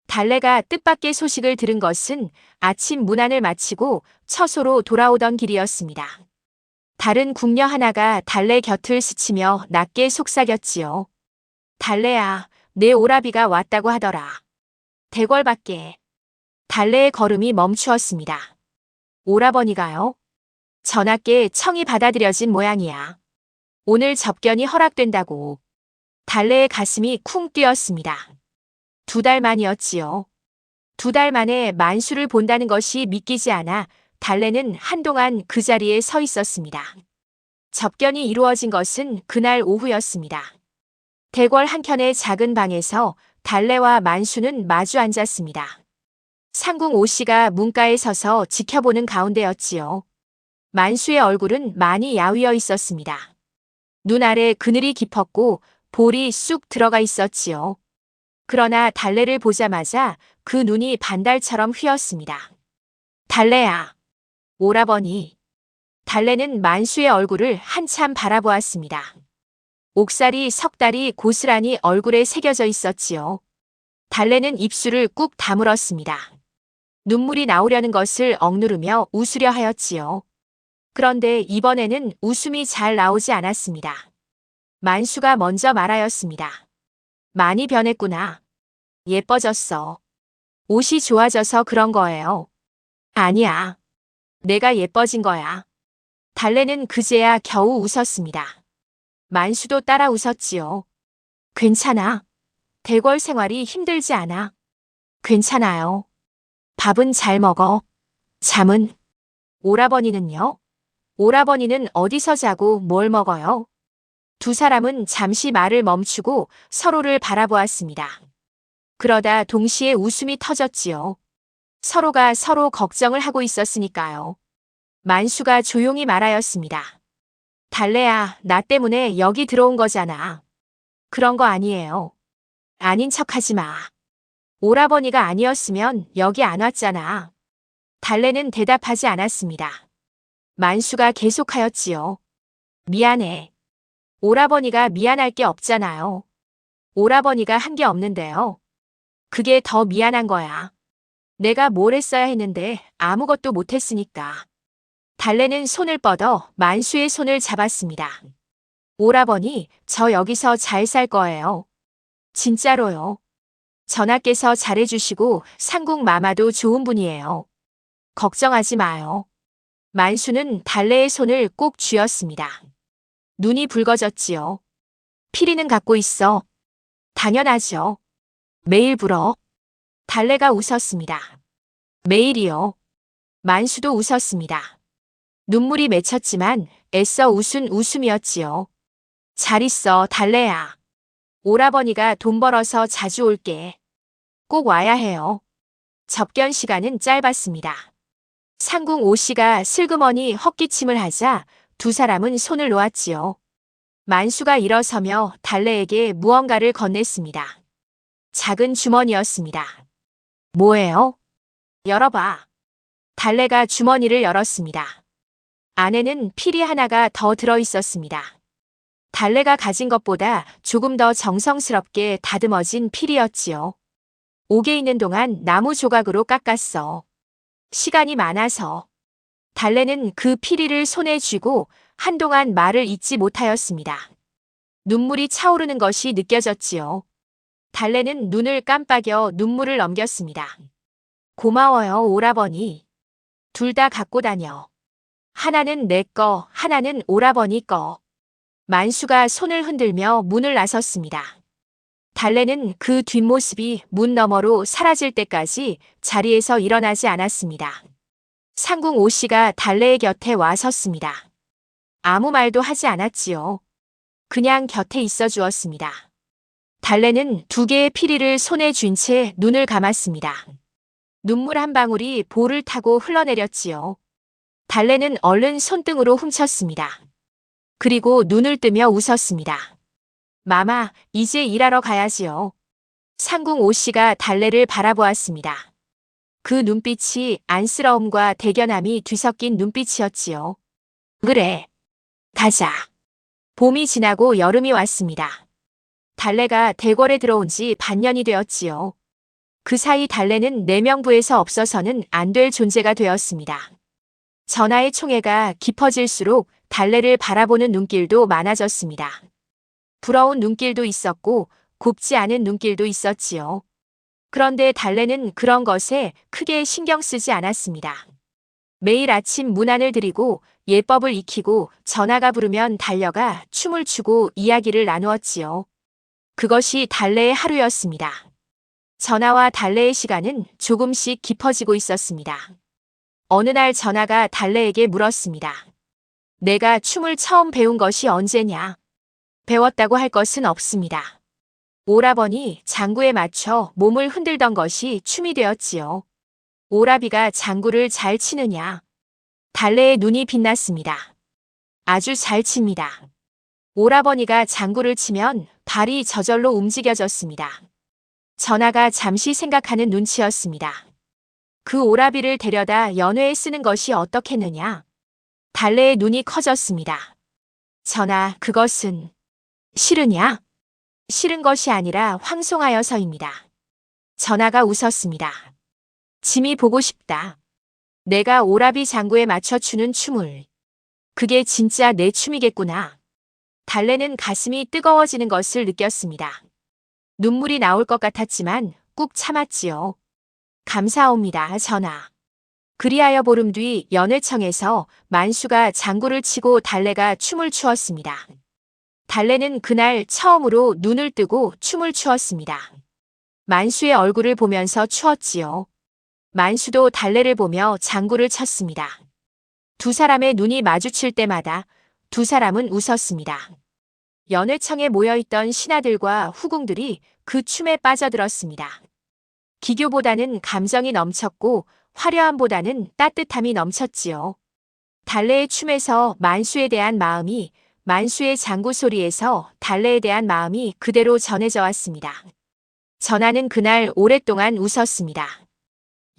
Speaker 2: 달래가 뜻밖의 소식을 들은 것은 아침 문안을 마치고 처소로 돌아오던 길이었습니다. 다른 궁녀 하나가 달래 곁을 스치며 낮게 속삭였지요. 달래야, 내 오라비가 왔다고 하더라. 대궐 밖에. 달래의 걸음이 멈추었습니다. 오라버니가요? 전하께 청이 받아들여진 모양이야. 오늘 접견이 허락된다고. 달래의 가슴이 쿵 뛰었습니다. 2달 만이었지요. 2달 만에 만수를 본다는 것이 믿기지 않아 달래는 한동안 그 자리에 서 있었습니다. 접견이 이루어진 것은 그날 오후였습니다. 대궐 한켠의 작은 방에서 달래와 만수는 마주 앉았습니다. 상궁 오씨가 문가에 서서 지켜보는 가운데였지요. 만수의 얼굴은 많이 야위어 있었습니다. 눈 아래 그늘이 깊었고 볼이 쑥 들어가 있었지요. 그러나 달래를 보자마자 그 눈이 반달처럼 휘었습니다. 달래야. 오라버니. 달래는 만수의 얼굴을 한참 바라보았습니다. 옥살이 석달이 고스란히 얼굴에 새겨져 있었지요. 달래는 입술을 꾹 다물었습니다. 눈물이 나오려는 것을 억누르며 웃으려 하였지요. 그런데 이번에는 웃음이 잘 나오지 않았습니다. 만수가 먼저 말하였습니다. 많이 변했구나. 예뻐졌어. 옷이 좋아져서 그런 거예요. 아니야. 내가 예뻐진 거야. 달래는 그제야 겨우 웃었습니다. 만수도 따라 웃었지요. 괜찮아. 대궐 생활이 힘들지 않아. 괜찮아요. 밥은 잘 먹어. 잠은? 오라버니는요? 오라버니는 어디서 자고 뭘 먹어요? 두 사람은 잠시 말을 멈추고 서로를 바라보았습니다. 그러다 동시에 웃음이 터졌지요. 서로가 서로 걱정을 하고 있었으니까요. 만수가 조용히 말하였습니다. 달래야, 나 때문에 여기 들어온 거잖아. 그런 거 아니에요. 아닌 척하지 마. 오라버니가 아니었으면 여기 안 왔잖아. 달래는 대답하지 않았습니다. 만수가 계속하였지요. 미안해. 오라버니가 미안할 게 없잖아요. 오라버니가 한 게 없는데요. 그게 더 미안한 거야. 내가 뭘 했어야 했는데 아무것도 못했으니까. 달래는 손을 뻗어 만수의 손을 잡았습니다. 오라버니, 저 여기서 잘 살 거예요. 진짜로요. 전하께서 잘해주시고 상궁 마마도 좋은 분이에요. 걱정하지 마요. 만수는 달래의 손을 꼭 쥐었습니다. 눈이 붉어졌지요. 피리는 갖고 있어. 당연하죠. 매일 불어. 달래가 웃었습니다. 매일이요. 만수도 웃었습니다. 눈물이 맺혔지만 애써 웃은 웃음이었지요. 잘 있어, 달래야. 오라버니가 돈 벌어서 자주 올게. 꼭 와야 해요. 접견 시간은 짧았습니다. 상궁 오씨가 슬그머니 헛기침을 하자 두 사람은 손을 놓았지요. 만수가 일어서며 달래에게 무언가를 건넸습니다. 작은 주머니였습니다. 뭐예요? 열어봐. 달래가 주머니를 열었습니다. 안에는 필이 하나가 더 들어있었습니다. 달래가 가진 것보다 조금 더 정성스럽게 다듬어진 필이었지요. 옥에 있는 동안 나무 조각으로 깎았어. 시간이 많아서. 달래는 그 피리를 손에 쥐고 한동안 말을 잇지 못하였습니다. 눈물이 차오르는 것이 느껴졌지요. 달래는 눈을 깜빡여 눈물을 넘겼습니다. 고마워요, 오라버니. 둘 다 갖고 다녀. 하나는 내 거, 하나는 오라버니 거. 만수가 손을 흔들며 문을 나섰습니다. 달래는 그 뒷모습이 문 너머로 사라질 때까지 자리에서 일어나지 않았습니다. 상궁 오씨가 달래의 곁에 와 섰습니다. 아무 말도 하지 않았지요. 그냥 곁에 있어 주었습니다. 달래는 두 개의 피리를 손에 쥔 채 눈을 감았습니다. 눈물 한 방울이 볼을 타고 흘러내렸지요. 달래는 얼른 손등으로 훔쳤습니다. 그리고 눈을 뜨며 웃었습니다. 마마, 이제 일하러 가야지요. 상궁 오씨가 달래를 바라보았습니다. 그 눈빛이 안쓰러움과 대견함이 뒤섞인 눈빛이었지요. 그래. 가자. 봄이 지나고 여름이 왔습니다. 달래가 대궐에 들어온 지 반년이 되었지요. 그 사이 달래는 내명부에서 없어서는 안 될 존재가 되었습니다. 전하의 총애가 깊어질수록 달래를 바라보는 눈길도 많아졌습니다. 부러운 눈길도 있었고 곱지 않은 눈길도 있었지요. 그런데 달래는 그런 것에 크게 신경 쓰지 않았습니다. 매일 아침 문안을 드리고 예법을 익히고 전하가 부르면 달려가 춤을 추고 이야기를 나누었지요. 그것이 달래의 하루였습니다. 전하와 달래의 시간은 조금씩 깊어지고 있었습니다. 어느 날 전하가 달래에게 물었습니다. 내가 춤을 처음 배운 것이 언제냐? 배웠다고 할 것은 없습니다. 오라버니 장구에 맞춰 몸을 흔들던 것이 춤이 되었지요. 오라비가 장구를 잘 치느냐? 달래의 눈이 빛났습니다. 아주 잘 칩니다. 오라버니가 장구를 치면 발이 저절로 움직여졌습니다. 전하가 잠시 생각하는 눈치였습니다. 그 오라비를 데려다 연회에 쓰는 것이 어떻겠느냐? 달래의 눈이 커졌습니다. 전하, 그것은 싫으냐? 싫은 것이 아니라 황송하여서입니다. 전하가 웃었습니다. 짐이 보고 싶다. 내가 오라비 장구에 맞춰 추는 춤을. 그게 진짜 내 춤이겠구나. 달래는 가슴이 뜨거워지는 것을 느꼈습니다. 눈물이 나올 것 같았지만 꾹 참았지요. 감사옵니다, 전하. 그리하여 보름 뒤 연회청에서 만수가 장구를 치고 달래가 춤을 추었습니다. 달래는 그날 처음으로 눈을 뜨고 춤을 추었습니다. 만수의 얼굴을 보면서 추었지요. 만수도 달래를 보며 장구를 쳤습니다. 두 사람의 눈이 마주칠 때마다 두 사람은 웃었습니다. 연회청에 모여있던 신하들과 후궁들이 그 춤에 빠져들었습니다. 기교보다는 감정이 넘쳤고 화려함보다는 따뜻함이 넘쳤지요. 달래의 춤에서 만수에 대한 마음이, 만수의 장구 소리에서 달래에 대한 마음이 그대로 전해져 왔습니다. 전하는 그날 오랫동안 웃었습니다.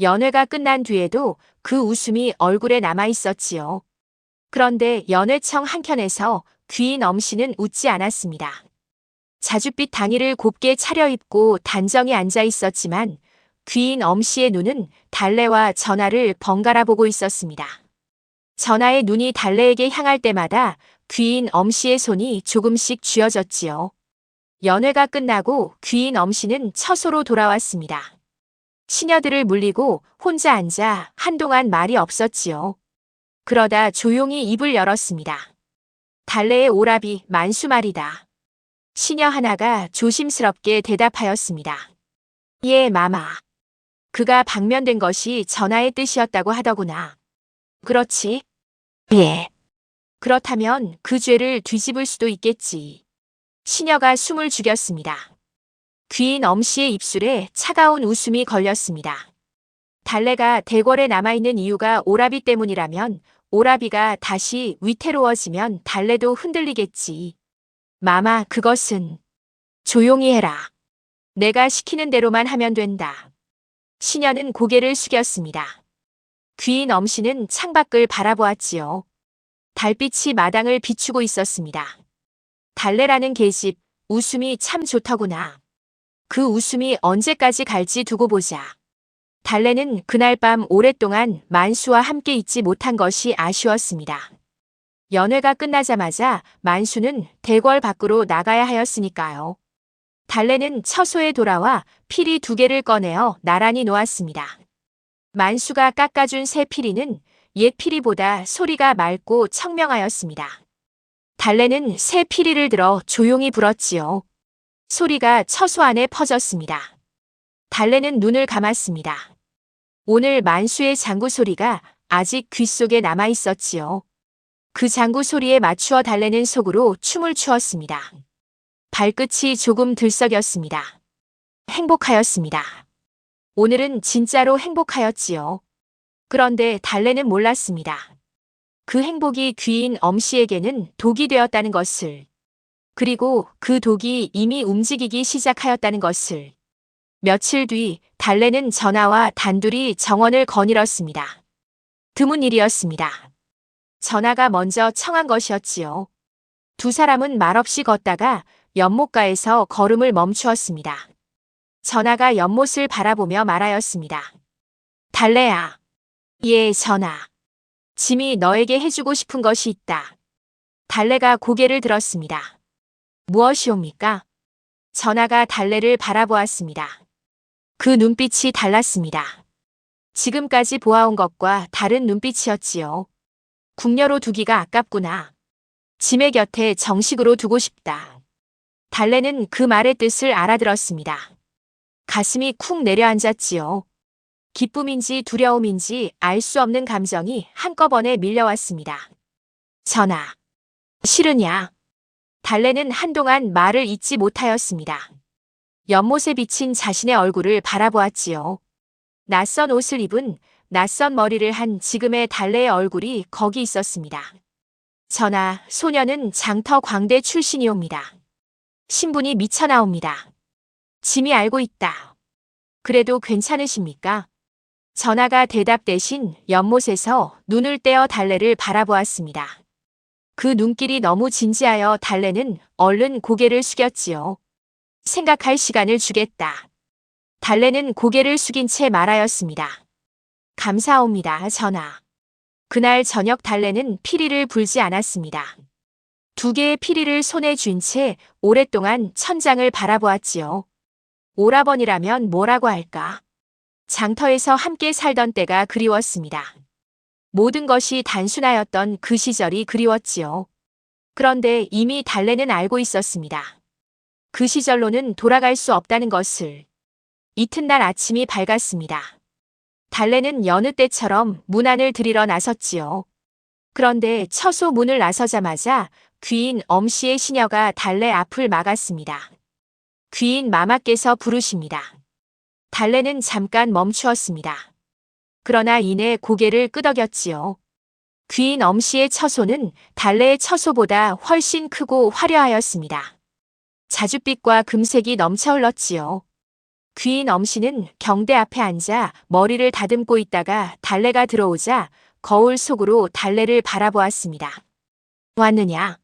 Speaker 2: 연회가 끝난 뒤에도 그 웃음이 얼굴에 남아 있었지요. 그런데 연회청 한켠에서 귀인 엄씨는 웃지 않았습니다. 자줏빛 당의를 곱게 차려입고 단정히 앉아 있었지만 귀인 엄씨의 눈은 달래와 전하를 번갈아 보고 있었습니다. 전하의 눈이 달래에게 향할 때마다 귀인 엄씨의 손이 조금씩 쥐어졌지요. 연회가 끝나고 귀인 엄씨는 처소로 돌아왔습니다. 시녀들을 물리고 혼자 앉아 한동안 말이 없었지요. 그러다 조용히 입을 열었습니다. 달래의 오라비 만수 말이다. 시녀 하나가 조심스럽게 대답하였습니다. 예, 마마. 그가 방면된 것이 전하의 뜻이었다고 하더구나. 그렇지? 예. 그렇다면 그 죄를 뒤집을 수도 있겠지. 시녀가 숨을 죽였습니다. 귀인 엄씨의 입술에 차가운 웃음이 걸렸습니다. 달래가 대궐에 남아있는 이유가 오라비 때문이라면 오라비가 다시 위태로워지면 달래도 흔들리겠지. 마마, 그것은 조용히 해라. 내가 시키는 대로만 하면 된다. 시녀는 고개를 숙였습니다. 귀인 엄씨는 창밖을 바라보았지요. 달빛이 마당을 비추고 있었습니다. 달래라는 계집, 웃음이 참 좋더구나. 그 웃음이 언제까지 갈지 두고 보자. 달래는 그날 밤 오랫동안 만수와 함께 있지 못한 것이 아쉬웠습니다. 연회가 끝나자마자 만수는 대궐 밖으로 나가야 하였으니까요. 달래는 처소에 돌아와 피리 2개를 꺼내어 나란히 놓았습니다. 만수가 깎아준 새 피리는 옛 피리보다 소리가 맑고 청명하였습니다. 달래는 새 피리를 들어 조용히 불었지요. 소리가 처소 안에 퍼졌습니다. 달래는 눈을 감았습니다. 오늘 만수의 장구 소리가 아직 귓속에 남아 있었지요. 그 장구 소리에 맞추어 달래는 속으로 춤을 추었습니다. 발끝이 조금 들썩였습니다. 행복하였습니다. 오늘은 진짜로 행복하였지요. 그런데 달래는 몰랐습니다. 그 행복이 귀인 엄씨에게는 독이 되었다는 것을, 그리고 그 독이 이미 움직이기 시작하였다는 것을. 며칠 뒤 달래는 전하와 단둘이 정원을 거닐었습니다. 드문 일이었습니다. 전하가 먼저 청한 것이었지요. 두 사람은 말없이 걷다가 연못가에서 걸음을 멈추었습니다. 전하가 연못을 바라보며 말하였습니다. 달래야. 예, 전하. 짐이 너에게 해주고 싶은 것이 있다. 달래가 고개를 들었습니다. 무엇이옵니까? 전하가 달래를 바라보았습니다. 그 눈빛이 달랐습니다. 지금까지 보아온 것과 다른 눈빛이었지요. 궁녀로 두기가 아깝구나. 짐의 곁에 정식으로 두고 싶다. 달래는 그 말의 뜻을 알아들었습니다. 가슴이 쿵 내려앉았지요. 기쁨인지 두려움인지 알 수 없는 감정이 한꺼번에 밀려왔습니다. 전하, 싫으냐? 달래는 한동안 말을 잇지 못하였습니다. 연못에 비친 자신의 얼굴을 바라보았지요. 낯선 옷을 입은, 낯선 머리를 한 지금의 달래의 얼굴이 거기 있었습니다. 전하, 소녀는 장터 광대 출신이옵니다. 신분이 미쳐나옵니다. 짐이 알고 있다. 그래도 괜찮으십니까? 전하가 대답 대신 연못에서 눈을 떼어 달래를 바라보았습니다. 그 눈길이 너무 진지하여 달래는 얼른 고개를 숙였지요. 생각할 시간을 주겠다. 달래는 고개를 숙인 채 말하였습니다. 감사옵니다, 전하. 그날 저녁 달래는 피리를 불지 않았습니다. 2개의 피리를 손에 쥔 채 오랫동안 천장을 바라보았지요. 오라버니라면 뭐라고 할까? 장터에서 함께 살던 때가 그리웠습니다. 모든 것이 단순하였던 그 시절이 그리웠지요. 그런데 이미 달래는 알고 있었습니다. 그 시절로는 돌아갈 수 없다는 것을. 이튿날 아침이 밝았습니다. 달래는 여느 때처럼 문 안을 들이러 나섰지요. 그런데 처소 문을 나서자마자 귀인 엄씨의 시녀가 달래 앞을 막았습니다. 귀인 마마께서 부르십니다. 달래는 잠깐 멈추었습니다. 그러나 이내 고개를 끄덕였지요. 귀인 엄씨의 처소는 달래의 처소보다 훨씬 크고 화려하였습니다. 자줏빛과 금색이 넘쳐 흘렀지요. 귀인 엄씨는 경대 앞에 앉아 머리를 다듬고 있다가 달래가 들어오자 거울 속으로 달래를 바라보았습니다. 왔느냐?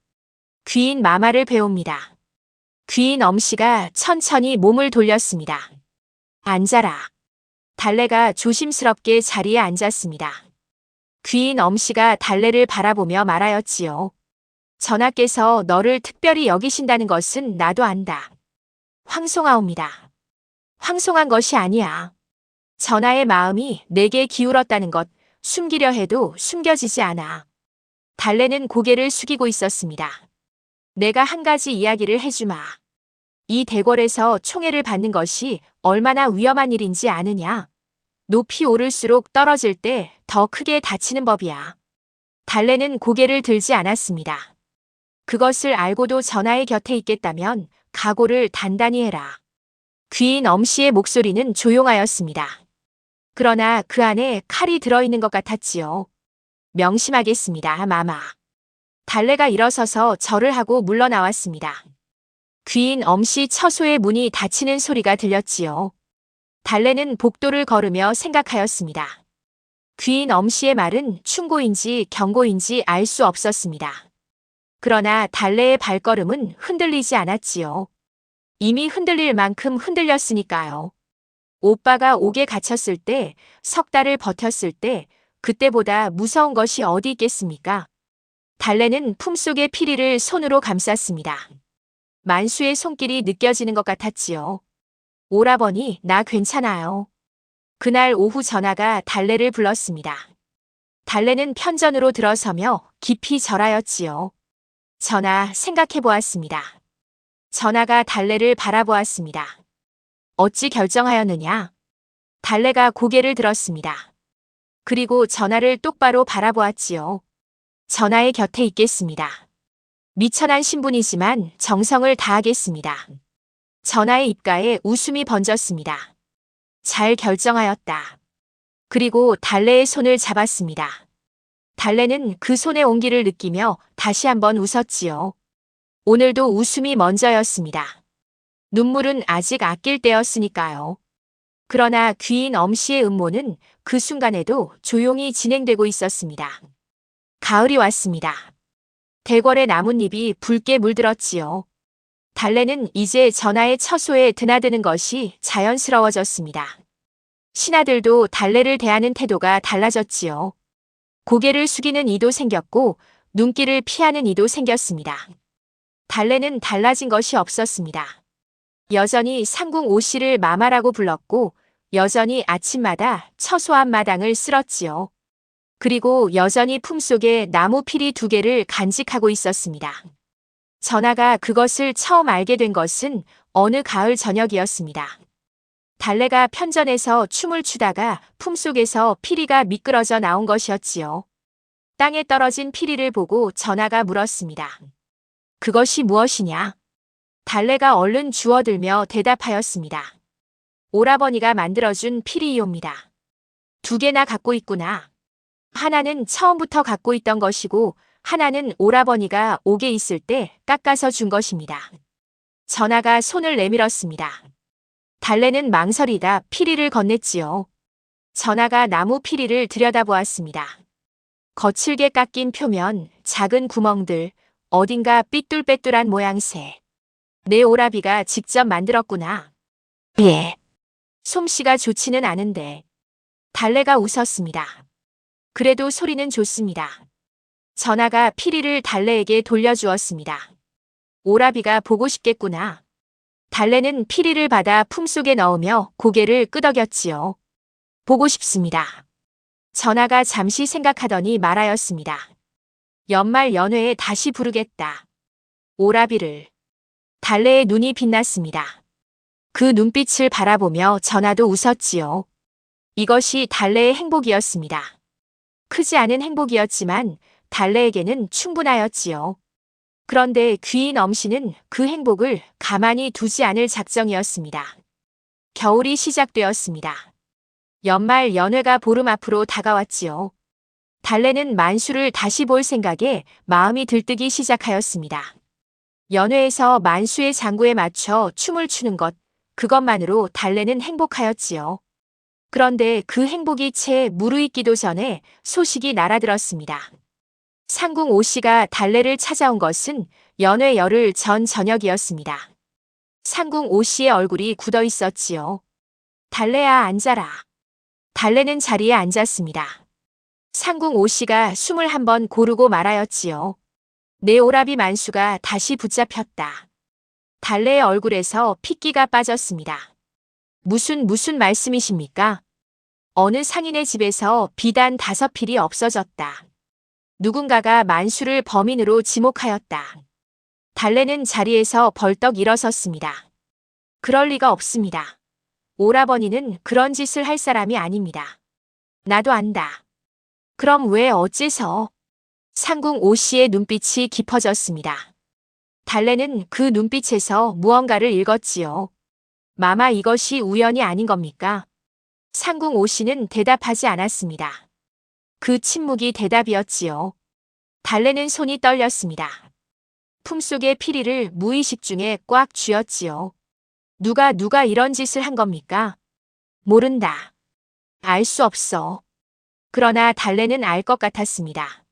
Speaker 2: 귀인 마마를 배웁니다. 귀인 엄씨가 천천히 몸을 돌렸습니다. 앉아라. 달래가 조심스럽게 자리에 앉았습니다. 귀인 엄씨가 달래를 바라보며 말하였지요. 전하께서 너를 특별히 여기신다는 것은 나도 안다. 황송하옵니다. 황송한 것이 아니야. 전하의 마음이 내게 기울었다는 것, 숨기려 해도 숨겨지지 않아. 달래는 고개를 숙이고 있었습니다. 내가 한 가지 이야기를 해주마. 이 대궐에서 총애를 받는 것이 얼마나 위험한 일인지 아느냐? 높이 오를수록 떨어질 때 더 크게 다치는 법이야. 달래는 고개를 들지 않았습니다. 그것을 알고도 전하의 곁에 있겠다면 각오를 단단히 해라. 귀인 엄씨의 목소리는 조용하였습니다. 그러나 그 안에 칼이 들어있는 것 같았지요. 명심하겠습니다, 마마. 달래가 일어서서 절을 하고 물러나왔습니다. 귀인 엄씨 처소의 문이 닫히는 소리가 들렸지요. 달래는 복도를 걸으며 생각하였습니다. 귀인 엄씨의 말은 충고인지 경고인지 알 수 없었습니다. 그러나 달래의 발걸음은 흔들리지 않았지요. 이미 흔들릴 만큼 흔들렸으니까요. 오빠가 옥에 갇혔을 때, 석 달을 버텼을 때, 그때보다 무서운 것이 어디 있겠습니까? 달래는 품속의 피리를 손으로 감쌌습니다. 만수의 손길이 느껴지는 것 같았지요. 오라버니, 나 괜찮아요. 그날 오후 전하가 달래를 불렀습니다. 달래는 편전으로 들어서며 깊이 절하였지요. 전하, 생각해 보았습니다. 전하가 달래를 바라보았습니다. 어찌 결정하였느냐? 달래가 고개를 들었습니다. 그리고 전하를 똑바로 바라보았지요. 전하의 곁에 있겠습니다. 미천한 신분이지만 정성을 다하겠습니다. 전하의 입가에 웃음이 번졌습니다. 잘 결정하였다. 그리고 달래의 손을 잡았습니다. 달래는 그 손의 온기를 느끼며 다시 한번 웃었지요. 오늘도 웃음이 먼저였습니다. 눈물은 아직 아낄 때였으니까요. 그러나 귀인 엄씨의 음모는 그 순간에도 조용히 진행되고 있었습니다. 가을이 왔습니다. 대궐의 나뭇잎이 붉게 물들었지요. 달래는 이제 전하의 처소에 드나드는 것이 자연스러워졌습니다. 신하들도 달래를 대하는 태도가 달라졌지요. 고개를 숙이는 이도 생겼고 눈길을 피하는 이도 생겼습니다. 달래는 달라진 것이 없었습니다. 여전히 상궁 오씨를 마마라고 불렀고 여전히 아침마다 처소 앞마당을 쓸었지요. 그리고 여전히 품속에 나무 피리 2개를 간직하고 있었습니다. 전하가 그것을 처음 알게 된 것은 어느 가을 저녁이었습니다. 달래가 편전에서 춤을 추다가 품속에서 피리가 미끄러져 나온 것이었지요. 땅에 떨어진 피리를 보고 전하가 물었습니다. 그것이 무엇이냐? 달래가 얼른 주워들며 대답하였습니다. 오라버니가 만들어준 피리이옵니다. 2개나 갖고 있구나. 하나는 처음부터 갖고 있던 것이고 하나는 오라버니가 옥에 있을 때 깎아서 준 것입니다. 전하가 손을 내밀었습니다. 달래는 망설이다 피리를 건넸지요. 전하가 나무 피리를 들여다보았습니다. 거칠게 깎인 표면, 작은 구멍들, 어딘가 삐뚤빼뚤한 모양새. 내 오라비가 직접 만들었구나. 예. 솜씨가 좋지는 않은데. 달래가 웃었습니다. 그래도 소리는 좋습니다. 전하가 피리를 달래에게 돌려주었습니다. 오라비가 보고 싶겠구나. 달래는 피리를 받아 품속에 넣으며 고개를 끄덕였지요. 보고 싶습니다. 전하가 잠시 생각하더니 말하였습니다. 연말 연회에 다시 부르겠다. 오라비를. 달래의 눈이 빛났습니다. 그 눈빛을 바라보며 전하도 웃었지요. 이것이 달래의 행복이었습니다. 크지 않은 행복이었지만 달래에게는 충분하였지요. 그런데 귀인 엄씨는 그 행복을 가만히 두지 않을 작정이었습니다. 겨울이 시작되었습니다. 연말 연회가 보름 앞으로 다가왔지요. 달래는 만수를 다시 볼 생각에 마음이 들뜨기 시작하였습니다. 연회에서 만수의 장구에 맞춰 춤을 추는 것, 그것만으로 달래는 행복하였지요. 그런데 그 행복이 채 무르익기도 전에 소식이 날아들었습니다. 상궁 오씨가 달래를 찾아온 것은 연회 열흘 전 저녁이었습니다. 상궁 오씨의 얼굴이 굳어 있었지요. 달래야, 앉아라. 달래는 자리에 앉았습니다. 상궁 오씨가 숨을 한번 고르고 말하였지요. 내 오라비 만수가 다시 붙잡혔다. 달래의 얼굴에서 핏기가 빠졌습니다. 무슨 말씀이십니까? 어느 상인의 집에서 비단 5필이 없어졌다. 누군가가 만수를 범인으로 지목하였다. 달래는 자리에서 벌떡 일어섰습니다. 그럴 리가 없습니다. 오라버니는 그런 짓을 할 사람이 아닙니다. 나도 안다. 그럼 왜 어째서? 상궁 오씨의 눈빛이 깊어졌습니다. 달래는 그 눈빛에서 무언가를 읽었지요. 마마, 이것이 우연이 아닌 겁니까? 상궁 오씨는 대답하지 않았습니다. 그 침묵이 대답이었지요. 달래는 손이 떨렸습니다. 품속의 피리를 무의식 중에 꽉 쥐었지요. 누가 이런 짓을 한 겁니까? 모른다. 알 수 없어. 그러나 달래는 알 것 같았습니다.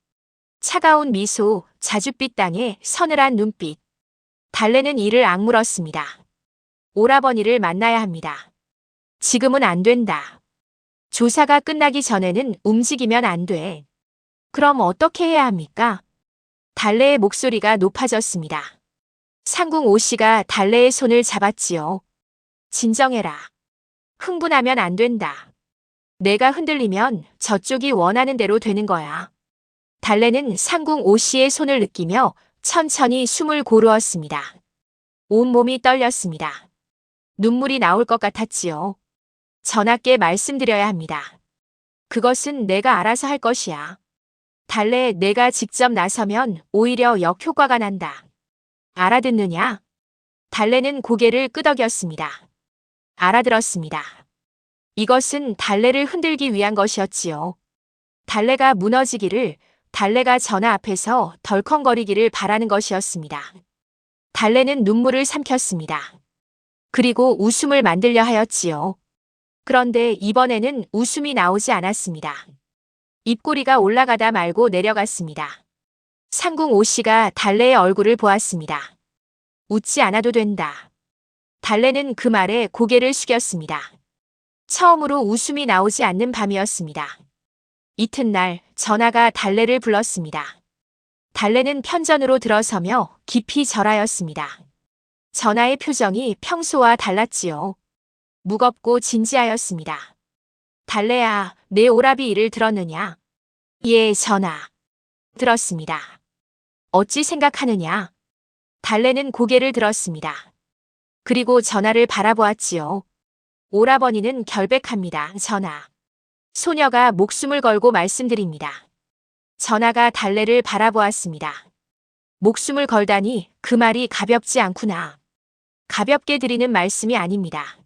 Speaker 2: 차가운 미소, 자줏빛 땅에 서늘한 눈빛. 달래는 이를 악물었습니다. 오라버니를 만나야 합니다. 지금은 안 된다. 조사가 끝나기 전에는 움직이면 안 돼. 그럼 어떻게 해야 합니까? 달래의 목소리가 높아졌습니다. 상궁 오씨가 달래의 손을 잡았지요. 진정해라. 흥분하면 안 된다. 내가 흔들리면 저쪽이 원하는 대로 되는 거야. 달래는 상궁 오씨의 손을 느끼며 천천히 숨을 고르었습니다. 온몸이 떨렸습니다. 눈물이 나올 것 같았지요. 전하께 말씀드려야 합니다. 그것은 내가 알아서 할 것이야. 달래, 내가 직접 나서면 오히려 역효과가 난다. 알아듣느냐? 달래는 고개를 끄덕였습니다. 알아들었습니다. 이것은 달래를 흔들기 위한 것이었지요. 달래가 무너지기를, 달래가 전하 앞에서 덜컹거리기를 바라는 것이었습니다. 달래는 눈물을 삼켰습니다. 그리고 웃음을 만들려 하였지요. 그런데 이번에는 웃음이 나오지 않았습니다. 입꼬리가 올라가다 말고 내려갔습니다. 상궁 오씨가 달래의 얼굴을 보았습니다. 웃지 않아도 된다. 달래는 그 말에 고개를 숙였습니다. 처음으로 웃음이 나오지 않는 밤이었습니다. 이튿날 전하가 달래를 불렀습니다. 달래는 편전으로 들어서며 깊이 절하였습니다. 전하의 표정이 평소와 달랐지요. 무겁고 진지하였습니다. 달래야, 내 오라비 일을 들었느냐? 예, 전하. 들었습니다. 어찌 생각하느냐? 달래는 고개를 들었습니다. 그리고 전하를 바라보았지요. 오라버니는 결백합니다, 전하. 소녀가 목숨을 걸고 말씀드립니다. 전하가 달래를 바라보았습니다. 목숨을 걸다니 그 말이 가볍지 않구나. 가볍게 드리는 말씀이 아닙니다.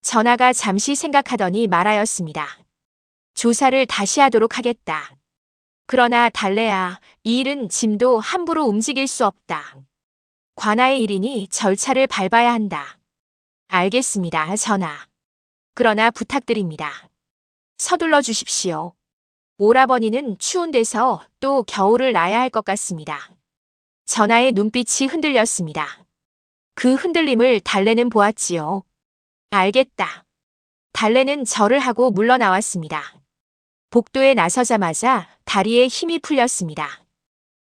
Speaker 2: 전하가 잠시 생각하더니 말하였습니다. 조사를 다시 하도록 하겠다. 그러나 달래야, 이 일은 짐도 함부로 움직일 수 없다. 관아의 일이니 절차를 밟아야 한다. 알겠습니다, 전하. 그러나 부탁드립니다. 서둘러 주십시오. 오라버니는 추운 데서 또 겨울을 나야 할 것 같습니다. 전하의 눈빛이 흔들렸습니다. 그 흔들림을 달래는 보았지요. 알겠다. 달래는 절을 하고 물러나왔습니다. 복도에 나서자마자 다리에 힘이 풀렸습니다.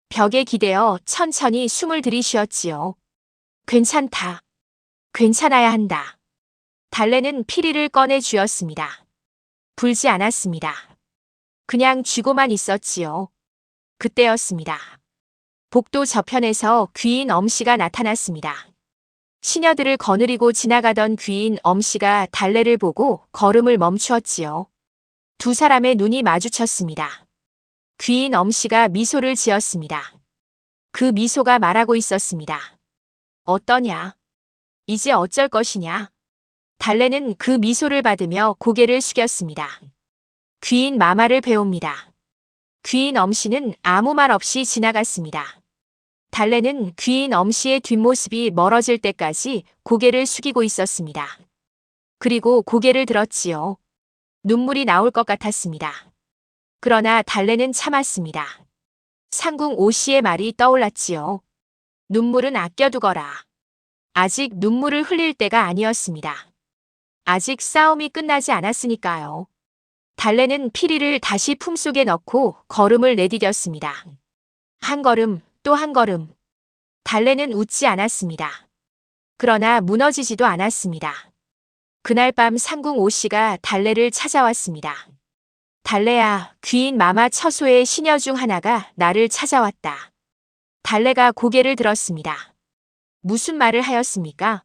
Speaker 2: 벽에 기대어 천천히 숨을 들이쉬었지요. 괜찮다. 괜찮아야 한다. 달래는 피리를 꺼내 쥐었습니다. 불지 않았습니다. 그냥 쥐고만 있었지요. 그때였습니다. 복도 저편에서 귀인 엄씨가 나타났습니다. 시녀들을 거느리고 지나가던 귀인 엄씨가 달래를 보고 걸음을 멈추었지요. 두 사람의 눈이 마주쳤습니다. 귀인 엄씨가 미소를 지었습니다. 그 미소가 말하고 있었습니다. 어떠냐? 이제 어쩔 것이냐? 달래는 그 미소를 받으며 고개를 숙였습니다. 귀인 마마를 배웁니다. 귀인 엄씨는 아무 말 없이 지나갔습니다. 달래는 귀인 엄씨의 뒷모습이 멀어질 때까지 고개를 숙이고 있었습니다. 그리고 고개를 들었지요. 눈물이 나올 것 같았습니다. 그러나 달래는 참았습니다. 상궁 오씨의 말이 떠올랐지요. 눈물은 아껴두거라. 아직 눈물을 흘릴 때가 아니었습니다. 아직 싸움이 끝나지 않았으니까요. 달래는 피리를 다시 품속에 넣고 걸음을 내디뎠습니다. 한 걸음, 또 한 걸음. 달래는 웃지 않았습니다. 그러나 무너지지도 않았습니다. 그날 밤 상궁 오씨가 달래를 찾아왔습니다. 달래야, 귀인 마마 처소의 시녀 중 하나가 나를 찾아왔다. 달래가 고개를 들었습니다. 무슨 말을 하였습니까?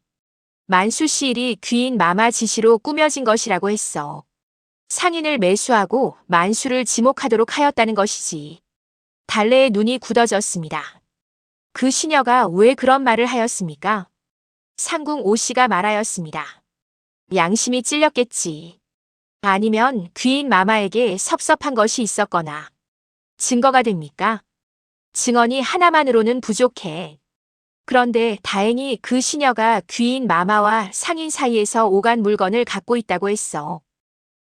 Speaker 2: 만수 씨 일이 귀인 마마 지시로 꾸며진 것이라고 했어. 상인을 매수하고 만수를 지목하도록 하였다는 것이지. 달래의 눈이 굳어졌습니다. 그 시녀가 왜 그런 말을 하였습니까? 상궁 오씨가 말하였습니다. 양심이 찔렸겠지. 아니면 귀인 마마에게 섭섭한 것이 있었거나. 증거가 됩니까? 증언이 하나만으로는 부족해. 그런데 다행히 그 시녀가 귀인 마마와 상인 사이에서 오간 물건을 갖고 있다고 했어.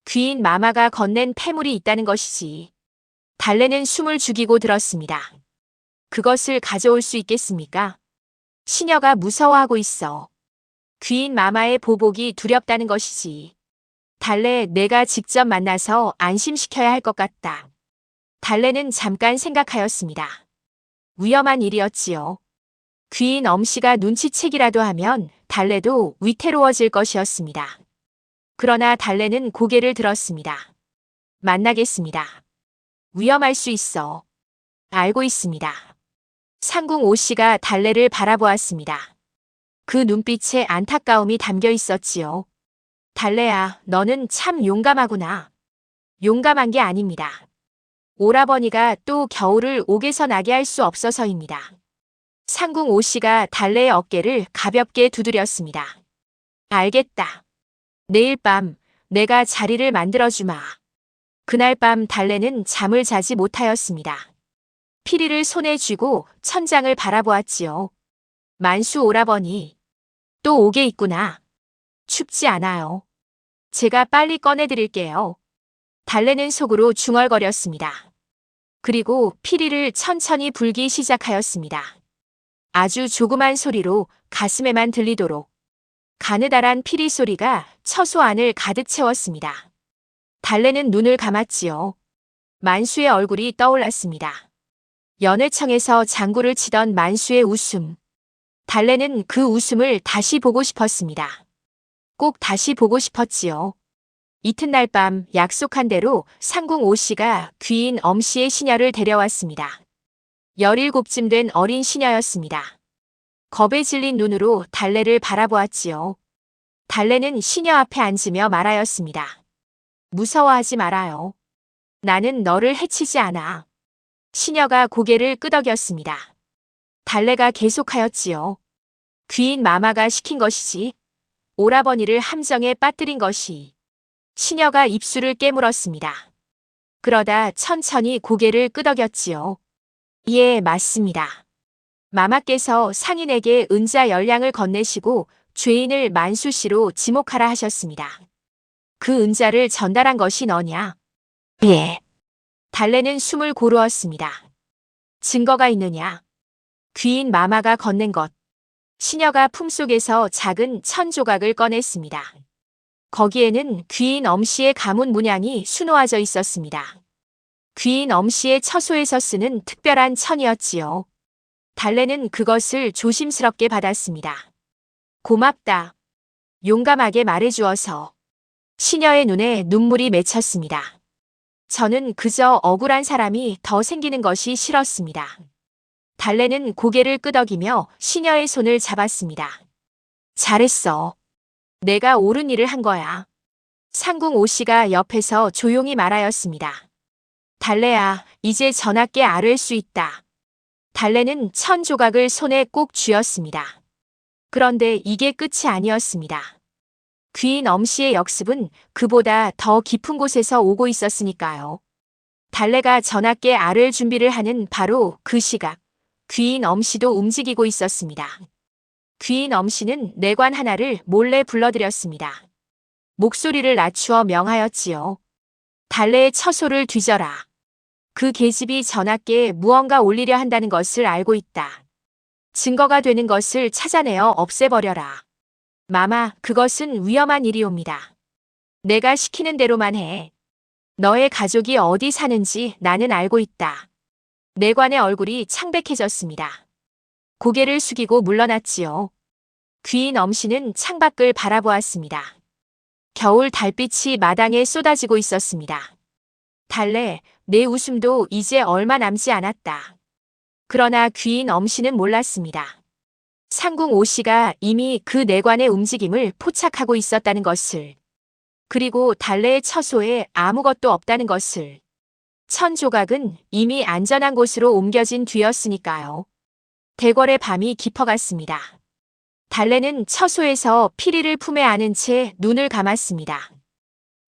Speaker 2: 귀인 마마가 건넨 폐물이 있다는 것이지. 달래는 숨을 죽이고 들었습니다. 그것을 가져올 수 있겠습니까? 시녀가 무서워하고 있어. 귀인 마마의 보복이 두렵다는 것이지. 달래, 내가 직접 만나서 안심시켜야 할 것 같다. 달래는 잠깐 생각하였습니다. 위험한 일이었지요. 귀인 엄씨가 눈치채기라도 하면 달래도 위태로워질 것이었습니다. 그러나 달래는 고개를 들었습니다. 만나겠습니다. 위험할 수 있어. 알고 있습니다. 상궁 오씨가 달래를 바라보았습니다. 그 눈빛에 안타까움이 담겨 있었지요. 달래야, 너는 참 용감하구나. 용감한 게 아닙니다. 오라버니가 또 겨울을 옥에서 나게 할 수 없어서입니다. 상궁 오씨가 달래의 어깨를 가볍게 두드렸습니다. 알겠다. 내일 밤 내가 자리를 만들어주마. 그날 밤 달래는 잠을 자지 못하였습니다. 피리를 손에 쥐고 천장을 바라보았지요. 만수 오라버니, 또 옥에 있구나. 춥지 않아요. 제가 빨리 꺼내드릴게요. 달래는 속으로 중얼거렸습니다. 그리고 피리를 천천히 불기 시작하였습니다. 아주 조그만 소리로 가슴에만 들리도록. 가느다란 피리 소리가 처소 안을 가득 채웠습니다. 달래는 눈을 감았지요. 만수의 얼굴이 떠올랐습니다. 연회청에서 장구를 치던 만수의 웃음. 달래는 그 웃음을 다시 보고 싶었습니다. 꼭 다시 보고 싶었지요. 이튿날 밤 약속한 대로 상궁 오씨가 귀인 엄씨의 시녀를 데려왔습니다. 17쯤 된 어린 시녀였습니다. 겁에 질린 눈으로 달래를 바라보았지요. 달래는 시녀 앞에 앉으며 말하였습니다. 무서워하지 말아요. 나는 너를 해치지 않아. 시녀가 고개를 끄덕였습니다. 달래가 계속하였지요. 귀인 마마가 시킨 것이지. 오라버니를 함정에 빠뜨린 것이. 시녀가 입술을 깨물었습니다. 그러다 천천히 고개를 끄덕였지요. 예, 맞습니다. 마마께서 상인에게 은자 10량을 건네시고 죄인을 만수씨로 지목하라 하셨습니다. 그 은자를 전달한 것이 너냐? 예. 달래는 숨을 고르었습니다. 증거가 있느냐? 귀인 마마가 건넨 것. 시녀가 품속에서 작은 천조각을 꺼냈습니다. 거기에는 귀인 엄씨의 가문 문양이 수놓아져 있었습니다. 귀인 엄씨의 처소에서 쓰는 특별한 천이었지요. 달래는 그것을 조심스럽게 받았습니다. 고맙다. 용감하게 말해주어서. 시녀의 눈에 눈물이 맺혔습니다. 저는 그저 억울한 사람이 더 생기는 것이 싫었습니다. 달래는 고개를 끄덕이며 시녀의 손을 잡았습니다. 잘했어. 내가 옳은 일을 한 거야. 상궁 오씨가 옆에서 조용히 말하였습니다. 달래야, 이제 전하께 아뢰 수 있다. 달래는 천 조각을 손에 꼭 쥐었습니다. 그런데 이게 끝이 아니었습니다. 귀인 엄씨의 역습은 그보다 더 깊은 곳에서 오고 있었으니까요. 달래가 전하께 아뢰 준비를 하는 바로 그 시각, 귀인 엄씨도 움직이고 있었습니다. 귀인 엄씨는 내관 하나를 몰래 불러들였습니다. 목소리를 낮추어 명하였지요. 달래의 처소를 뒤져라. 그 계집이 전하께 무언가 올리려 한다는 것을 알고 있다. 증거가 되는 것을 찾아내어 없애버려라. 마마, 그것은 위험한 일이옵니다. 내가 시키는 대로만 해. 너의 가족이 어디 사는지 나는 알고 있다. 내관의 얼굴이 창백해졌습니다. 고개를 숙이고 물러났지요. 귀인 엄씨는 창밖을 바라보았습니다. 겨울 달빛이 마당에 쏟아지고 있었습니다. 달래, 내 웃음도 이제 얼마 남지 않았다. 그러나 귀인 엄씨는 몰랐습니다. 상궁 오씨가 이미 그 내관의 움직임을 포착하고 있었다는 것을, 그리고 달래의 처소에 아무것도 없다는 것을. 천조각은 이미 안전한 곳으로 옮겨진 뒤였으니까요. 대궐의 밤이 깊어갔습니다. 달래는 처소에서 피리를 품에 안은 채 눈을 감았습니다.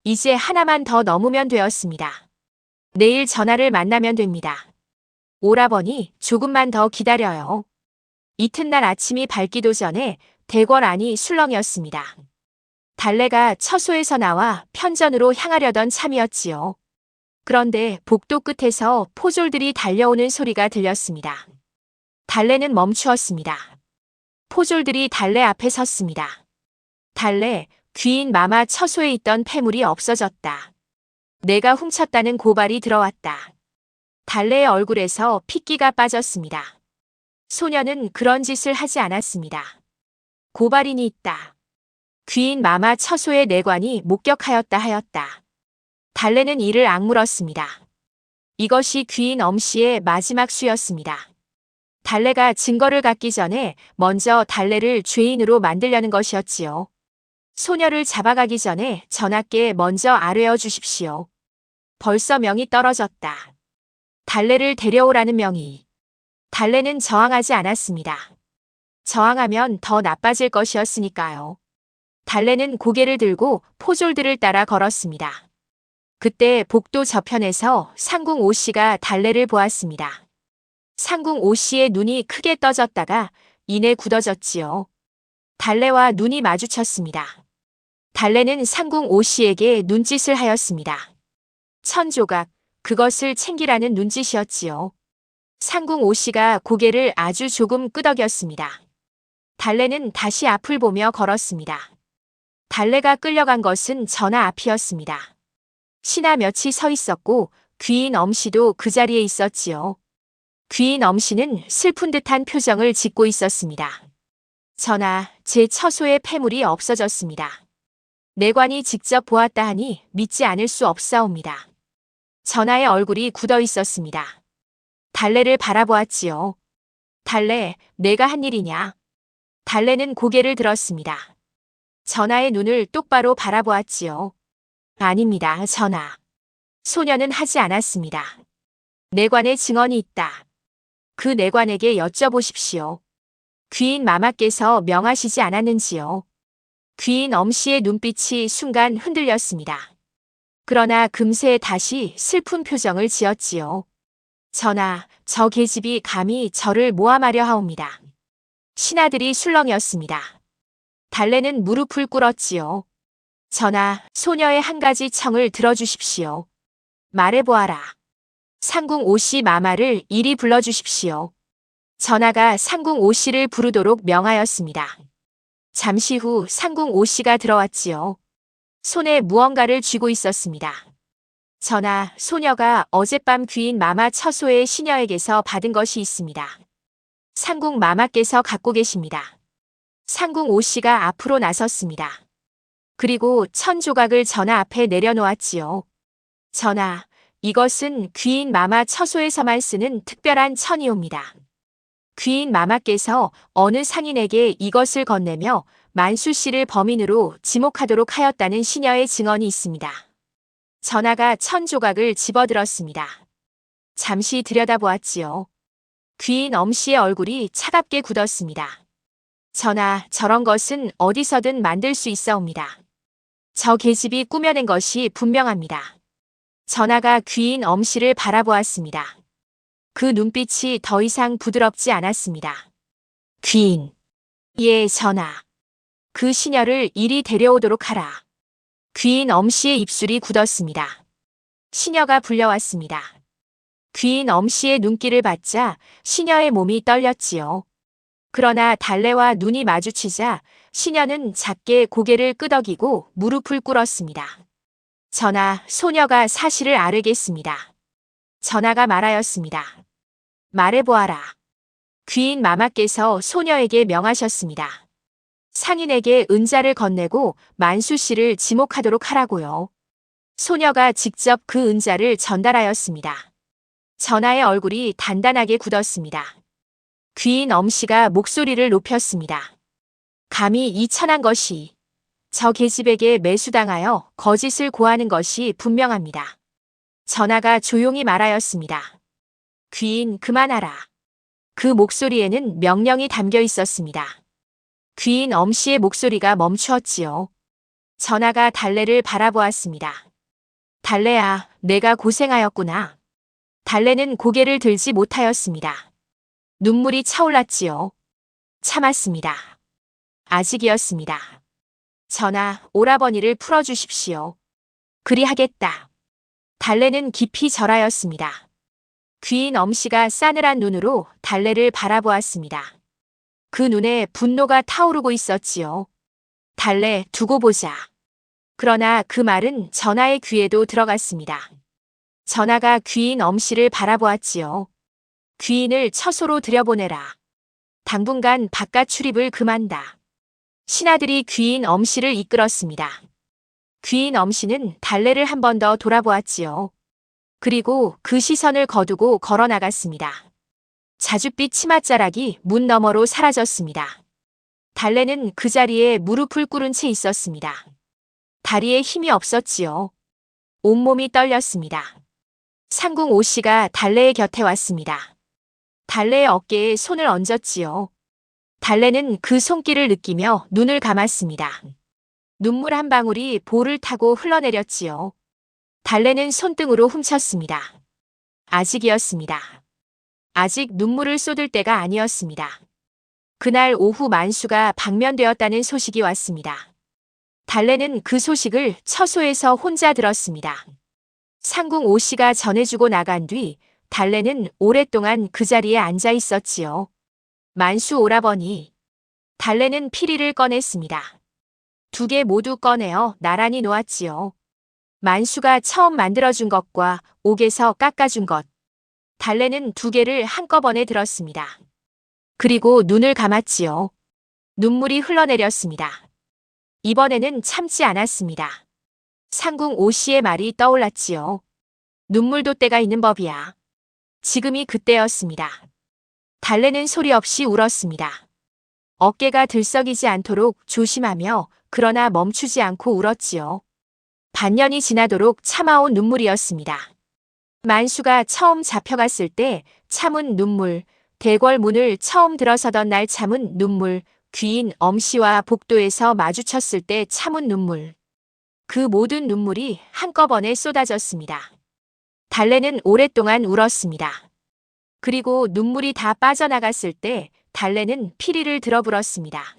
Speaker 2: 이제 하나만 더 넘으면 되었습니다. 내일 전하를 만나면 됩니다. 오라버니, 조금만 더 기다려요. 이튿날 아침이 밝기도 전에 대궐 안이 술렁이었습니다. 달래가 처소에서 나와 편전으로 향하려던 참이었지요. 그런데 복도 끝에서 포졸들이 달려오는 소리가 들렸습니다. 달래는 멈추었습니다. 포졸들이 달래 앞에 섰습니다. 달래, 귀인 마마 처소에 있던 폐물이 없어졌다. 내가 훔쳤다는 고발이 들어왔다. 달래의 얼굴에서 핏기가 빠졌습니다. 소녀는 그런 짓을 하지 않았습니다. 고발인이 있다. 귀인 마마 처소의 내관이 목격하였다 하였다. 달래는 이를 악물었습니다. 이것이 귀인 엄씨의 마지막 수였습니다. 달래가 증거를 갖기 전에 먼저 달래를 죄인으로 만들려는 것이었지요. 소녀를 잡아가기 전에 전하께 먼저 아뢰어 주십시오. 벌써 명이 떨어졌다. 달래를 데려오라는 명이. 달래는 저항하지 않았습니다. 저항하면 더 나빠질 것이었으니까요. 달래는 고개를 들고 포졸들을 따라 걸었습니다. 그때 복도 저편에서 상궁 오씨가 달래를 보았습니다. 상궁 오씨의 눈이 크게 떠졌다가 이내 굳어졌지요. 달래와 눈이 마주쳤습니다. 달래는 상궁 오씨에게 눈짓을 하였습니다. 천조각, 그것을 챙기라는 눈짓이었지요. 상궁 오씨가 고개를 아주 조금 끄덕였습니다. 달래는 다시 앞을 보며 걸었습니다. 달래가 끌려간 것은 전하 앞이었습니다. 신하 몇이 서 있었고 귀인 엄씨도 그 자리에 있었지요. 귀인 엄씨는 슬픈 듯한 표정을 짓고 있었습니다. 전하, 제 처소의 폐물이 없어졌습니다. 내관이 직접 보았다 하니 믿지 않을 수 없사옵니다. 전하의 얼굴이 굳어 있었습니다. 달래를 바라보았지요. 달래, 내가 한 일이냐? 달래는 고개를 들었습니다. 전하의 눈을 똑바로 바라보았지요. 아닙니다, 전하. 소녀는 하지 않았습니다. 내관에 증언이 있다. 그 내관에게 여쭤보십시오. 귀인 마마께서 명하시지 않았는지요? 귀인 엄씨의 눈빛이 순간 흔들렸습니다. 그러나 금세 다시 슬픈 표정을 지었지요. 전하, 저 계집이 감히 저를 모함하려 하옵니다. 신하들이 술렁였습니다. 달래는 무릎을 꿇었지요. 전하, 소녀의 한 가지 청을 들어주십시오. 말해보아라. 상궁 오씨 마마를 이리 불러주십시오. 전하가 상궁 오씨를 부르도록 명하였습니다. 잠시 후 상궁 오씨가 들어왔지요. 손에 무언가를 쥐고 있었습니다. 전하, 소녀가 어젯밤 귀인 마마 처소의 시녀에게서 받은 것이 있습니다. 상궁 마마께서 갖고 계십니다. 상궁 오씨가 앞으로 나섰습니다. 그리고 천조각을 전하 앞에 내려놓았지요. 전하, 이것은 귀인 마마 처소에서만 쓰는 특별한 천이옵니다. 귀인 마마께서 어느 상인에게 이것을 건네며 만수 씨를 범인으로 지목하도록 하였다는 시녀의 증언이 있습니다. 전하가 천조각을 집어들었습니다. 잠시 들여다보았지요. 귀인 엄씨의 얼굴이 차갑게 굳었습니다. 전하, 저런 것은 어디서든 만들 수 있사옵니다. 저 계집이 꾸며낸 것이 분명합니다. 전하가 귀인 엄씨를 바라보았습니다. 그 눈빛이 더 이상 부드럽지 않았습니다. 귀인. 예, 전하. 그 시녀를 이리 데려오도록 하라. 귀인 엄씨의 입술이 굳었습니다. 시녀가 불려왔습니다. 귀인 엄씨의 눈길을 받자 시녀의 몸이 떨렸지요. 그러나 달래와 눈이 마주치자 시녀는 작게 고개를 끄덕이고 무릎을 꿇었습니다. 전하, 소녀가 사실을 아뢰겠습니다. 전하가 말하였습니다. 말해보아라. 귀인 마마께서 소녀에게 명하셨습니다. 상인에게 은자를 건네고 만수 씨를 지목하도록 하라고요. 소녀가 직접 그 은자를 전달하였습니다. 전하의 얼굴이 단단하게 굳었습니다. 귀인 엄씨가 목소리를 높였습니다. 감히 이 천한 것이 저 계집에게 매수당하여 거짓을 고하는 것이 분명합니다. 전하가 조용히 말하였습니다. 귀인 그만하라. 그 목소리에는 명령이 담겨 있었습니다. 귀인 엄씨의 목소리가 멈추었지요. 전하가 달래를 바라보았습니다. 달래야, 내가 고생하였구나. 달래는 고개를 들지 못하였습니다. 눈물이 차올랐지요. 참았습니다. 아직이었습니다. 전하, 오라버니를 풀어주십시오. 그리하겠다. 달래는 깊이 절하였습니다. 귀인 엄씨가 싸늘한 눈으로 달래를 바라보았습니다. 그 눈에 분노가 타오르고 있었지요. 달래, 두고 보자. 그러나 그 말은 전하의 귀에도 들어갔습니다. 전하가 귀인 엄씨를 바라보았지요. 귀인을 처소로 들여보내라. 당분간 바깥 출입을 금한다. 신하들이 귀인 엄씨를 이끌었습니다. 귀인 엄씨는 달래를 한 번 더 돌아보았지요. 그리고 그 시선을 거두고 걸어 나갔습니다. 자줏빛 치맛자락이 문 너머로 사라졌습니다. 달래는 그 자리에 무릎을 꿇은 채 있었습니다. 다리에 힘이 없었지요. 온몸이 떨렸습니다. 상궁 오씨가 달래의 곁에 왔습니다. 달래의 어깨에 손을 얹었지요. 달래는 그 손길을 느끼며 눈을 감았습니다. 눈물 한 방울이 볼을 타고 흘러내렸지요. 달래는 손등으로 훔쳤습니다. 아직이었습니다. 아직 눈물을 쏟을 때가 아니었습니다. 그날 오후 만수가 방면되었다는 소식이 왔습니다. 달래는 그 소식을 처소에서 혼자 들었습니다. 상궁 오씨가 전해주고 나간 뒤 달래는 오랫동안 그 자리에 앉아 있었지요. 만수 오라버니. 달래는 피리를 꺼냈습니다. 두 개 모두 꺼내어 나란히 놓았지요. 만수가 처음 만들어준 것과 옥에서 깎아준 것. 달래는 두 개를 한꺼번에 들었습니다. 그리고 눈을 감았지요. 눈물이 흘러내렸습니다. 이번에는 참지 않았습니다. 상궁 오씨의 말이 떠올랐지요. 눈물도 때가 있는 법이야. 지금이 그때였습니다. 달래는 소리 없이 울었습니다. 어깨가 들썩이지 않도록 조심하며 그러나 멈추지 않고 울었지요. 반년이 지나도록 참아온 눈물이었습니다. 만수가 처음 잡혀갔을 때 참은 눈물, 대궐 문을 처음 들어서던 날 참은 눈물, 귀인 엄씨와 복도에서 마주쳤을 때 참은 눈물. 그 모든 눈물이 한꺼번에 쏟아졌습니다. 달래는 오랫동안 울었습니다. 그리고 눈물이 다 빠져나갔을 때 달래는 피리를 들어불었습니다.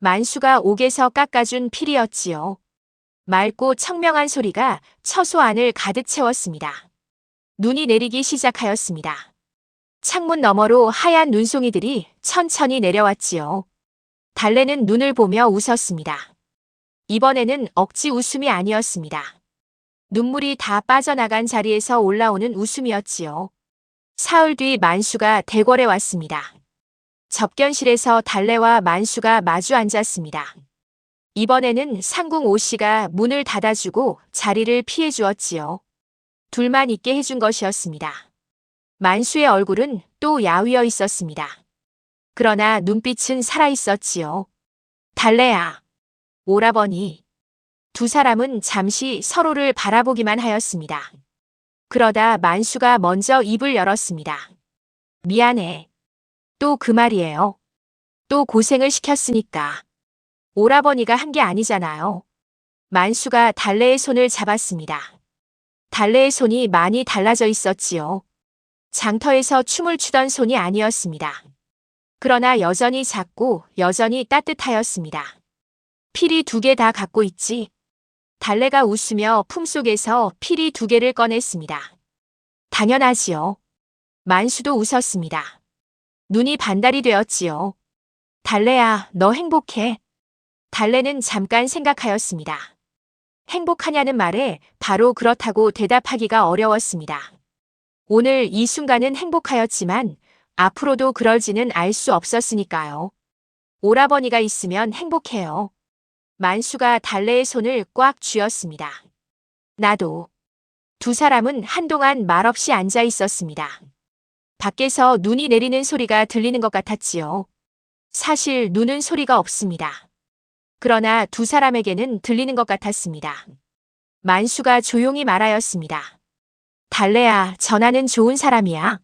Speaker 2: 만수가 옥에서 깎아준 피리였지요. 맑고 청명한 소리가 처소 안을 가득 채웠습니다. 눈이 내리기 시작하였습니다. 창문 너머로 하얀 눈송이들이 천천히 내려왔지요. 달래는 눈을 보며 웃었습니다. 이번에는 억지 웃음이 아니었습니다. 눈물이 다 빠져나간 자리에서 올라오는 웃음이었지요. 사흘 뒤 만수가 대궐에 왔습니다. 접견실에서 달래와 만수가 마주 앉았습니다. 이번에는 상궁 오씨가 문을 닫아주고 자리를 피해 주었지요. 둘만 있게 해준 것이었습니다. 만수의 얼굴은 또 야위어 있었습니다. 그러나 눈빛은 살아있었지요. 달래야. 오라버니. 두 사람은 잠시 서로를 바라보기만 하였습니다. 그러다 만수가 먼저 입을 열었습니다. 미안해. 또 그 말이에요. 또 고생을 시켰으니까. 오라버니가 한 게 아니잖아요. 만수가 달래의 손을 잡았습니다. 달래의 손이 많이 달라져 있었지요. 장터에서 춤을 추던 손이 아니었습니다. 그러나 여전히 작고 여전히 따뜻하였습니다. 피리 2개 다 갖고 있지? 달래가 웃으며 품속에서 피리 2개를 꺼냈습니다. 당연하지요. 만수도 웃었습니다. 눈이 반달이 되었지요. 달래야, 너 행복해? 달래는 잠깐 생각하였습니다. 행복하냐는 말에 바로 그렇다고 대답하기가 어려웠습니다. 오늘 이 순간은 행복하였지만 앞으로도 그럴지는 알 수 없었으니까요. 오라버니가 있으면 행복해요. 만수가 달래의 손을 꽉 쥐었습니다. 나도. 두 사람은 한동안 말없이 앉아 있었습니다. 밖에서 눈이 내리는 소리가 들리는 것 같았지요. 사실 눈은 소리가 없습니다. 그러나 두 사람에게는 들리는 것 같았습니다. 만수가 조용히 말하였습니다. 달래야, 전하는 좋은 사람이야.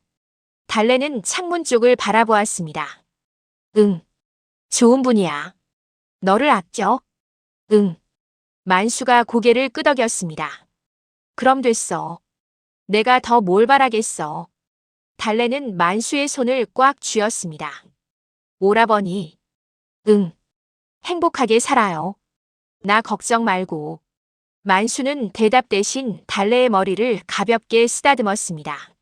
Speaker 2: 달래는 창문 쪽을 바라보았습니다. 응. 좋은 분이야. 너를 아껴? 응. 만수가 고개를 끄덕였습니다. 그럼 됐어. 내가 더 뭘 바라겠어. 달래는 만수의 손을 꽉 쥐었습니다. 오라버니. 응. 행복하게 살아요. 나 걱정 말고. 만수는 대답 대신 달래의 머리를 가볍게 쓰다듬었습니다.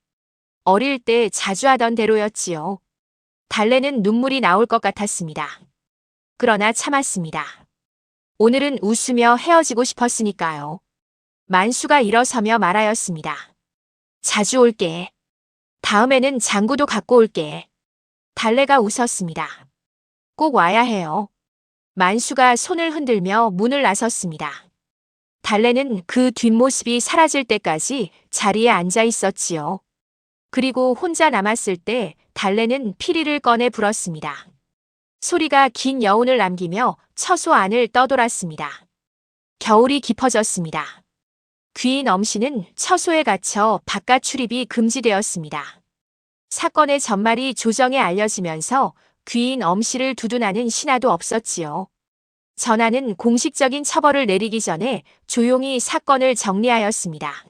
Speaker 2: 어릴 때 자주 하던 대로였지요. 달래는 눈물이 나올 것 같았습니다. 그러나 참았습니다. 오늘은 웃으며 헤어지고 싶었으니까요. 만수가 일어서며 말하였습니다. 자주 올게. 다음에는 장구도 갖고 올게. 달래가 웃었습니다. 꼭 와야 해요. 만수가 손을 흔들며 문을 나섰습니다. 달래는 그 뒷모습이 사라질 때까지 자리에 앉아 있었지요. 그리고 혼자 남았을 때 달래는 피리를 꺼내 불었습니다. 소리가 긴 여운을 남기며 처소 안을 떠돌았습니다. 겨울이 깊어졌습니다. 귀인 엄씨는 처소에 갇혀 바깥 출입이 금지되었습니다. 사건의 전말이 조정에 알려지면서 귀인 엄씨를 두둔하는 신하도 없었지요. 전하는 공식적인 처벌을 내리기 전에 조용히 사건을 정리하였습니다.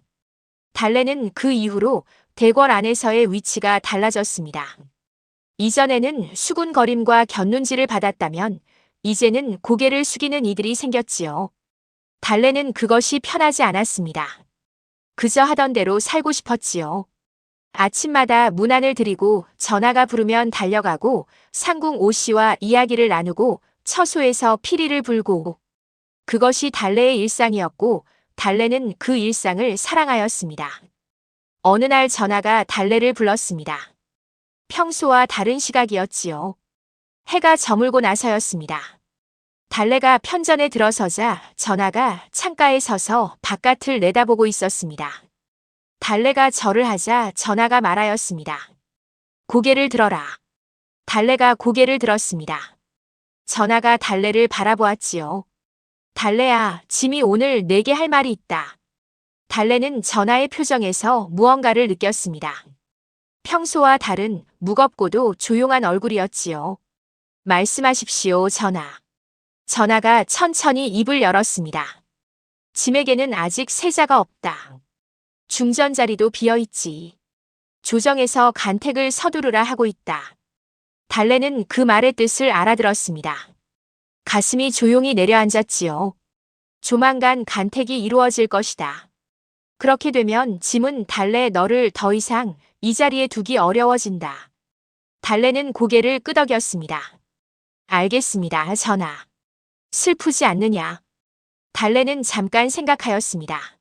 Speaker 2: 달래는 그 이후로 대궐 안에서의 위치가 달라졌습니다. 이전에는 수군거림과 견눈질을 받았다면 이제는 고개를 숙이는 이들이 생겼지요. 달래는 그것이 편하지 않았습니다. 그저 하던 대로 살고 싶었지요. 아침마다 문안을 드리고 전하가 부르면 달려가고 상궁 오씨와 이야기를 나누고 처소에서 피리를 불고 그것이 달래의 일상이었고 달래는 그 일상을 사랑하였습니다. 어느 날 전하가 달래를 불렀습니다. 평소와 다른 시각이었지요. 해가 저물고 나서였습니다. 달래가 편전에 들어서자 전하가 창가에 서서 바깥을 내다보고 있었습니다. 달래가 절을 하자 전하가 말하였습니다. 고개를 들어라. 달래가 고개를 들었습니다. 전하가 달래를 바라보았지요. 달래야, 짐이 오늘 내게 할 말이 있다. 달래는 전하의 표정에서 무언가를 느꼈습니다. 평소와 다른 무겁고도 조용한 얼굴이었지요. 말씀하십시오, 전하. 전하가 천천히 입을 열었습니다. 짐에게는 아직 세자가 없다. 중전 자리도 비어있지. 조정에서 간택을 서두르라 하고 있다. 달래는 그 말의 뜻을 알아들었습니다. 가슴이 조용히 내려앉았지요. 조만간 간택이 이루어질 것이다. 그렇게 되면 짐은 달래 너를 더 이상 이 자리에 두기 어려워진다. 달래는 고개를 끄덕였습니다. 알겠습니다, 전하. 슬프지 않느냐? 달래는 잠깐 생각하였습니다.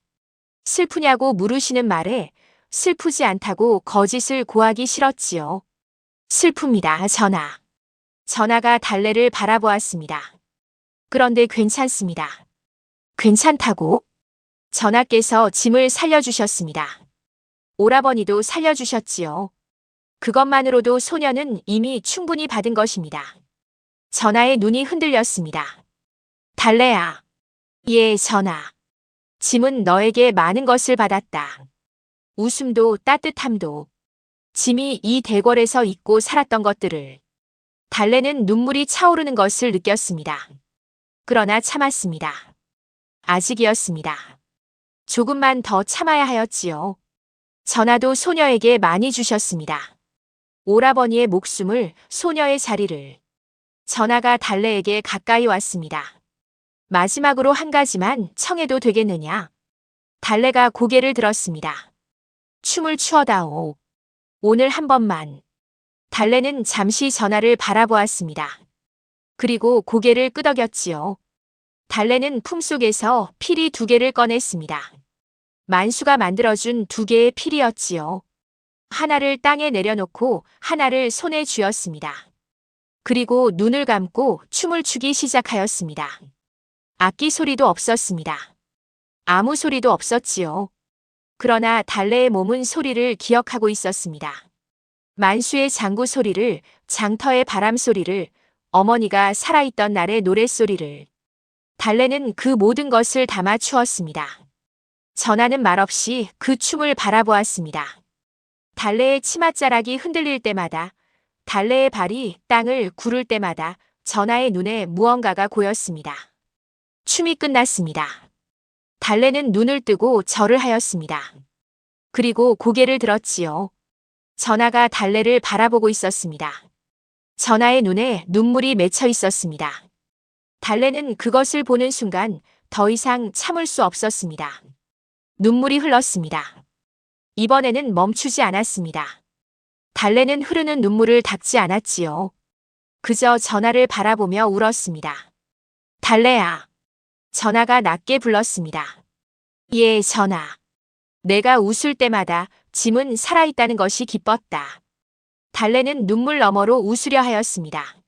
Speaker 2: 슬프냐고 물으시는 말에 슬프지 않다고 거짓을 고하기 싫었지요. 슬픕니다, 전하. 전하가 달래를 바라보았습니다. 그런데 괜찮습니다. 괜찮다고? 전하께서 짐을 살려주셨습니다. 오라버니도 살려주셨지요. 그것만으로도 소녀는 이미 충분히 받은 것입니다. 전하의 눈이 흔들렸습니다. 달래야. 예, 전하. 짐은 너에게 많은 것을 받았다. 웃음도 따뜻함도. 짐이 이 대궐에서 잊고 살았던 것들을. 달래는 눈물이 차오르는 것을 느꼈습니다. 그러나 참았습니다. 아직이었습니다. 조금만 더 참아야 하였지요. 전하도 소녀에게 많이 주셨습니다. 오라버니의 목숨을, 소녀의 자리를. 전하가 달래에게 가까이 왔습니다. 마지막으로 한 가지만 청해도 되겠느냐? 달래가 고개를 들었습니다. 춤을 추어다오. 오늘 한 번만. 달래는 잠시 전하를 바라보았습니다. 그리고 고개를 끄덕였지요. 달래는 품속에서 피리 2개를 꺼냈습니다. 만수가 만들어준 2개의 피리였지요. 하나를 땅에 내려놓고 하나를 손에 쥐었습니다. 그리고 눈을 감고 춤을 추기 시작하였습니다. 악기 소리도 없었습니다. 아무 소리도 없었지요. 그러나 달래의 몸은 소리를 기억하고 있었습니다. 만수의 장구 소리를, 장터의 바람 소리를, 어머니가 살아있던 날의 노랫소리를. 달래는 그 모든 것을 담아 추었습니다. 전하는 말없이 그 춤을 바라보았습니다. 달래의 치맛자락이 흔들릴 때마다, 달래의 발이 땅을 구를 때마다 전하의 눈에 무언가가 고였습니다. 춤이 끝났습니다. 달래는 눈을 뜨고 절을 하였습니다. 그리고 고개를 들었지요. 전하가 달래를 바라보고 있었습니다. 전하의 눈에 눈물이 맺혀 있었습니다. 달래는 그것을 보는 순간 더 이상 참을 수 없었습니다. 눈물이 흘렀습니다. 이번에는 멈추지 않았습니다. 달래는 흐르는 눈물을 닦지 않았지요. 그저 전하를 바라보며 울었습니다. 달래야. 전하가 낮게 불렀습니다. 예, 전하. 내가 웃을 때마다 짐은 살아있다는 것이 기뻤다. 달래는 눈물 너머로 웃으려 하였습니다.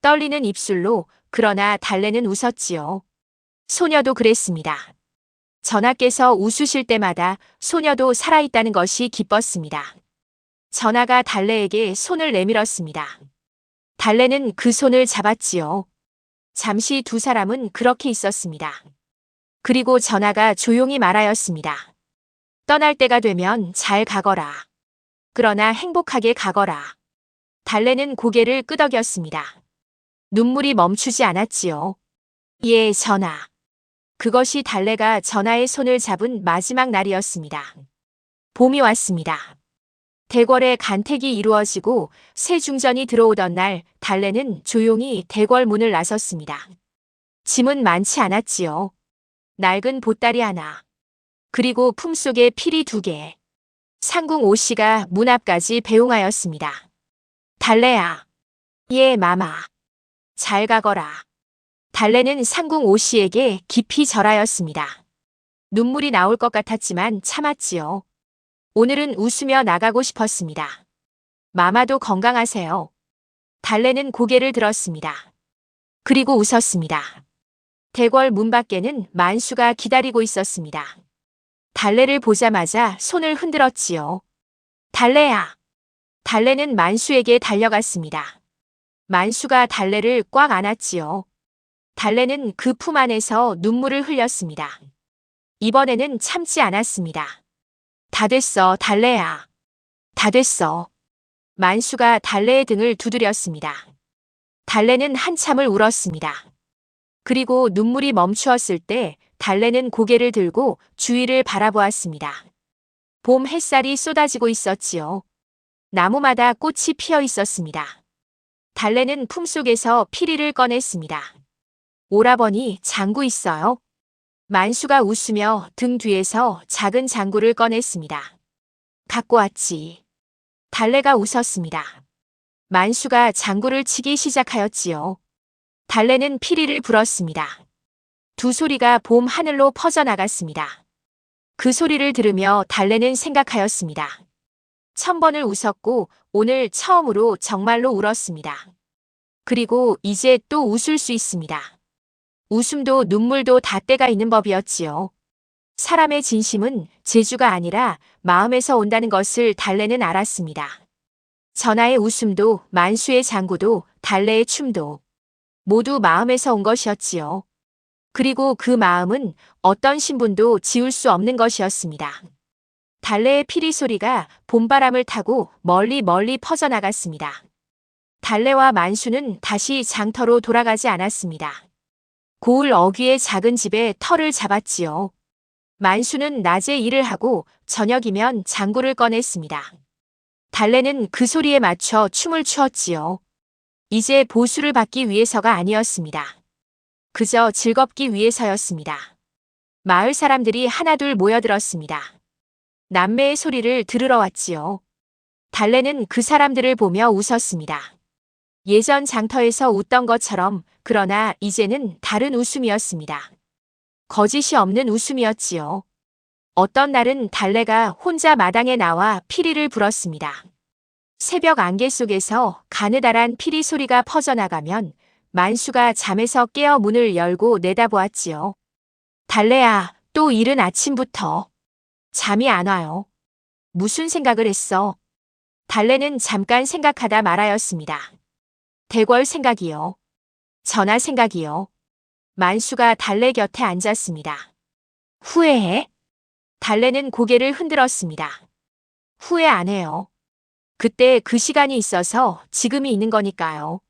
Speaker 2: 떨리는 입술로, 그러나 달래는 웃었지요. 소녀도 그랬습니다. 전하께서 웃으실 때마다 소녀도 살아있다는 것이 기뻤습니다. 전하가 달래에게 손을 내밀었습니다. 달래는 그 손을 잡았지요. 잠시 2 사람은 그렇게 있었습니다. 그리고 전하가 조용히 말하였습니다. 떠날 때가 되면 잘 가거라. 그러나 행복하게 가거라. 달래는 고개를 끄덕였습니다. 눈물이 멈추지 않았지요. 예, 전하. 그것이 달래가 전하의 손을 잡은 마지막 날이었습니다. 봄이 왔습니다. 대궐의 간택이 이루어지고 세중전이 들어오던 날 달래는 조용히 대궐 문을 나섰습니다. 짐은 많지 않았지요. 낡은 보따리 하나. 그리고 품속에 피리 2개. 상궁 오씨가 문 앞까지 배웅하였습니다. 달래야. 예, 마마. 잘 가거라. 달래는 상궁 오씨에게 깊이 절하였습니다. 눈물이 나올 것 같았지만 참았지요. 오늘은 웃으며 나가고 싶었습니다. 마마도 건강하세요. 달래는 고개를 들었습니다. 그리고 웃었습니다. 대궐 문 밖에는 만수가 기다리고 있었습니다. 달래를 보자마자 손을 흔들었지요. 달래야. 달래는 만수에게 달려갔습니다. 만수가 달래를 꽉 안았지요. 달래는 그 품 안에서 눈물을 흘렸습니다. 이번에는 참지 않았습니다. 다 됐어, 달래야. 다 됐어. 만수가 달래의 등을 두드렸습니다. 달래는 한참을 울었습니다. 그리고 눈물이 멈추었을 때 달래는 고개를 들고 주위를 바라보았습니다. 봄 햇살이 쏟아지고 있었지요. 나무마다 꽃이 피어 있었습니다. 달래는 품속에서 피리를 꺼냈습니다. 오라버니, 장구 있어요? 만수가 웃으며 등 뒤에서 작은 장구를 꺼냈습니다. 갖고 왔지. 달래가 웃었습니다. 만수가 장구를 치기 시작하였지요. 달래는 피리를 불었습니다. 2 소리가 봄 하늘로 퍼져나갔습니다. 그 소리를 들으며 달래는 생각하였습니다. 1000번을 웃었고 오늘 처음으로 정말로 울었습니다. 그리고 이제 또 웃을 수 있습니다. 웃음도 눈물도 다 때가 있는 법이었지요. 사람의 진심은 재주가 아니라 마음에서 온다는 것을 달래는 알았습니다. 전하의 웃음도 만수의 장구도 달래의 춤도 모두 마음에서 온 것이었지요. 그리고 그 마음은 어떤 신분도 지울 수 없는 것이었습니다. 달래의 피리 소리가 봄바람을 타고 멀리 퍼져나갔습니다. 달래와 만수는 다시 장터로 돌아가지 않았습니다. 고을 어귀의 작은 집에 터를 잡았지요. 만수는 낮에 일을 하고 저녁이면 장구를 꺼냈습니다. 달래는 그 소리에 맞춰 춤을 추었지요. 이제 보수를 받기 위해서가 아니었습니다. 그저 즐겁기 위해서였습니다. 마을 사람들이 하나둘 모여들었습니다. 남매의 소리를 들으러 왔지요. 달래는 그 사람들을 보며 웃었습니다. 예전 장터에서 웃던 것처럼, 그러나 이제는 다른 웃음이었습니다. 거짓이 없는 웃음이었지요. 어떤 날은 달래가 혼자 마당에 나와 피리를 불었습니다. 새벽 안개 속에서 가느다란 피리 소리가 퍼져나가면 만수가 잠에서 깨어 문을 열고 내다보았지요. 달래야, 또 이른 아침부터 잠이 안 와요. 무슨 생각을 했어? 달래는 잠깐 생각하다 말하였습니다. 대궐 생각이요. 전하 생각이요. 만수가 달래 곁에 앉았습니다. 후회해? 달래는 고개를 흔들었습니다. 후회 안 해요. 그때 그 시간이 있어서 지금이 있는 거니까요.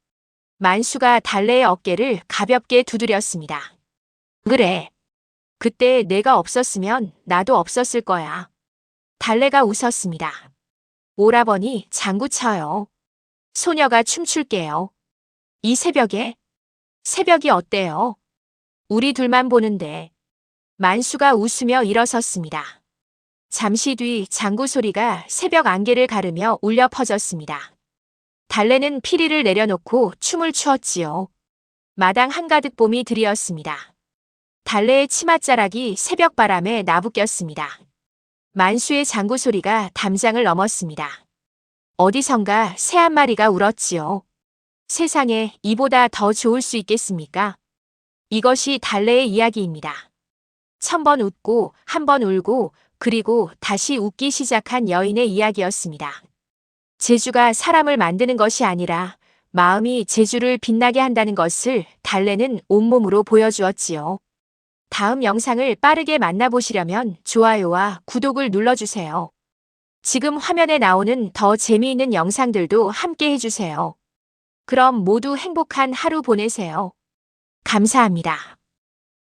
Speaker 2: 만수가 달래의 어깨를 가볍게 두드렸습니다. 그래. 그때 내가 없었으면 나도 없었을 거야. 달래가 웃었습니다. 오라버니, 장구 쳐요. 소녀가 춤출게요. 이 새벽에? 새벽이 어때요? 우리 둘만 보는데. 만수가 웃으며 일어섰습니다. 잠시 뒤 장구 소리가 새벽 안개를 가르며 울려 퍼졌습니다. 달래는 피리를 내려놓고 춤을 추었지요. 마당 한가득 봄이 들이었습니다. 달래의 치맛자락이 새벽 바람에 나부꼈습니다. 만수의 장구 소리가 담장을 넘었습니다. 어디선가 새 한 마리가 울었지요. 세상에 이보다 더 좋을 수 있겠습니까? 이것이 달래의 이야기입니다. 1000번 웃고 1번 울고 그리고 다시 웃기 시작한 여인의 이야기였습니다. 재주가 사람을 만드는 것이 아니라 마음이 재주를 빛나게 한다는 것을 달래는 온몸으로 보여주었지요. 다음 영상을 빠르게 만나보시려면 좋아요와 구독을 눌러주세요. 지금 화면에 나오는 더 재미있는 영상들도 함께 해주세요. 그럼 모두 행복한 하루 보내세요. 감사합니다.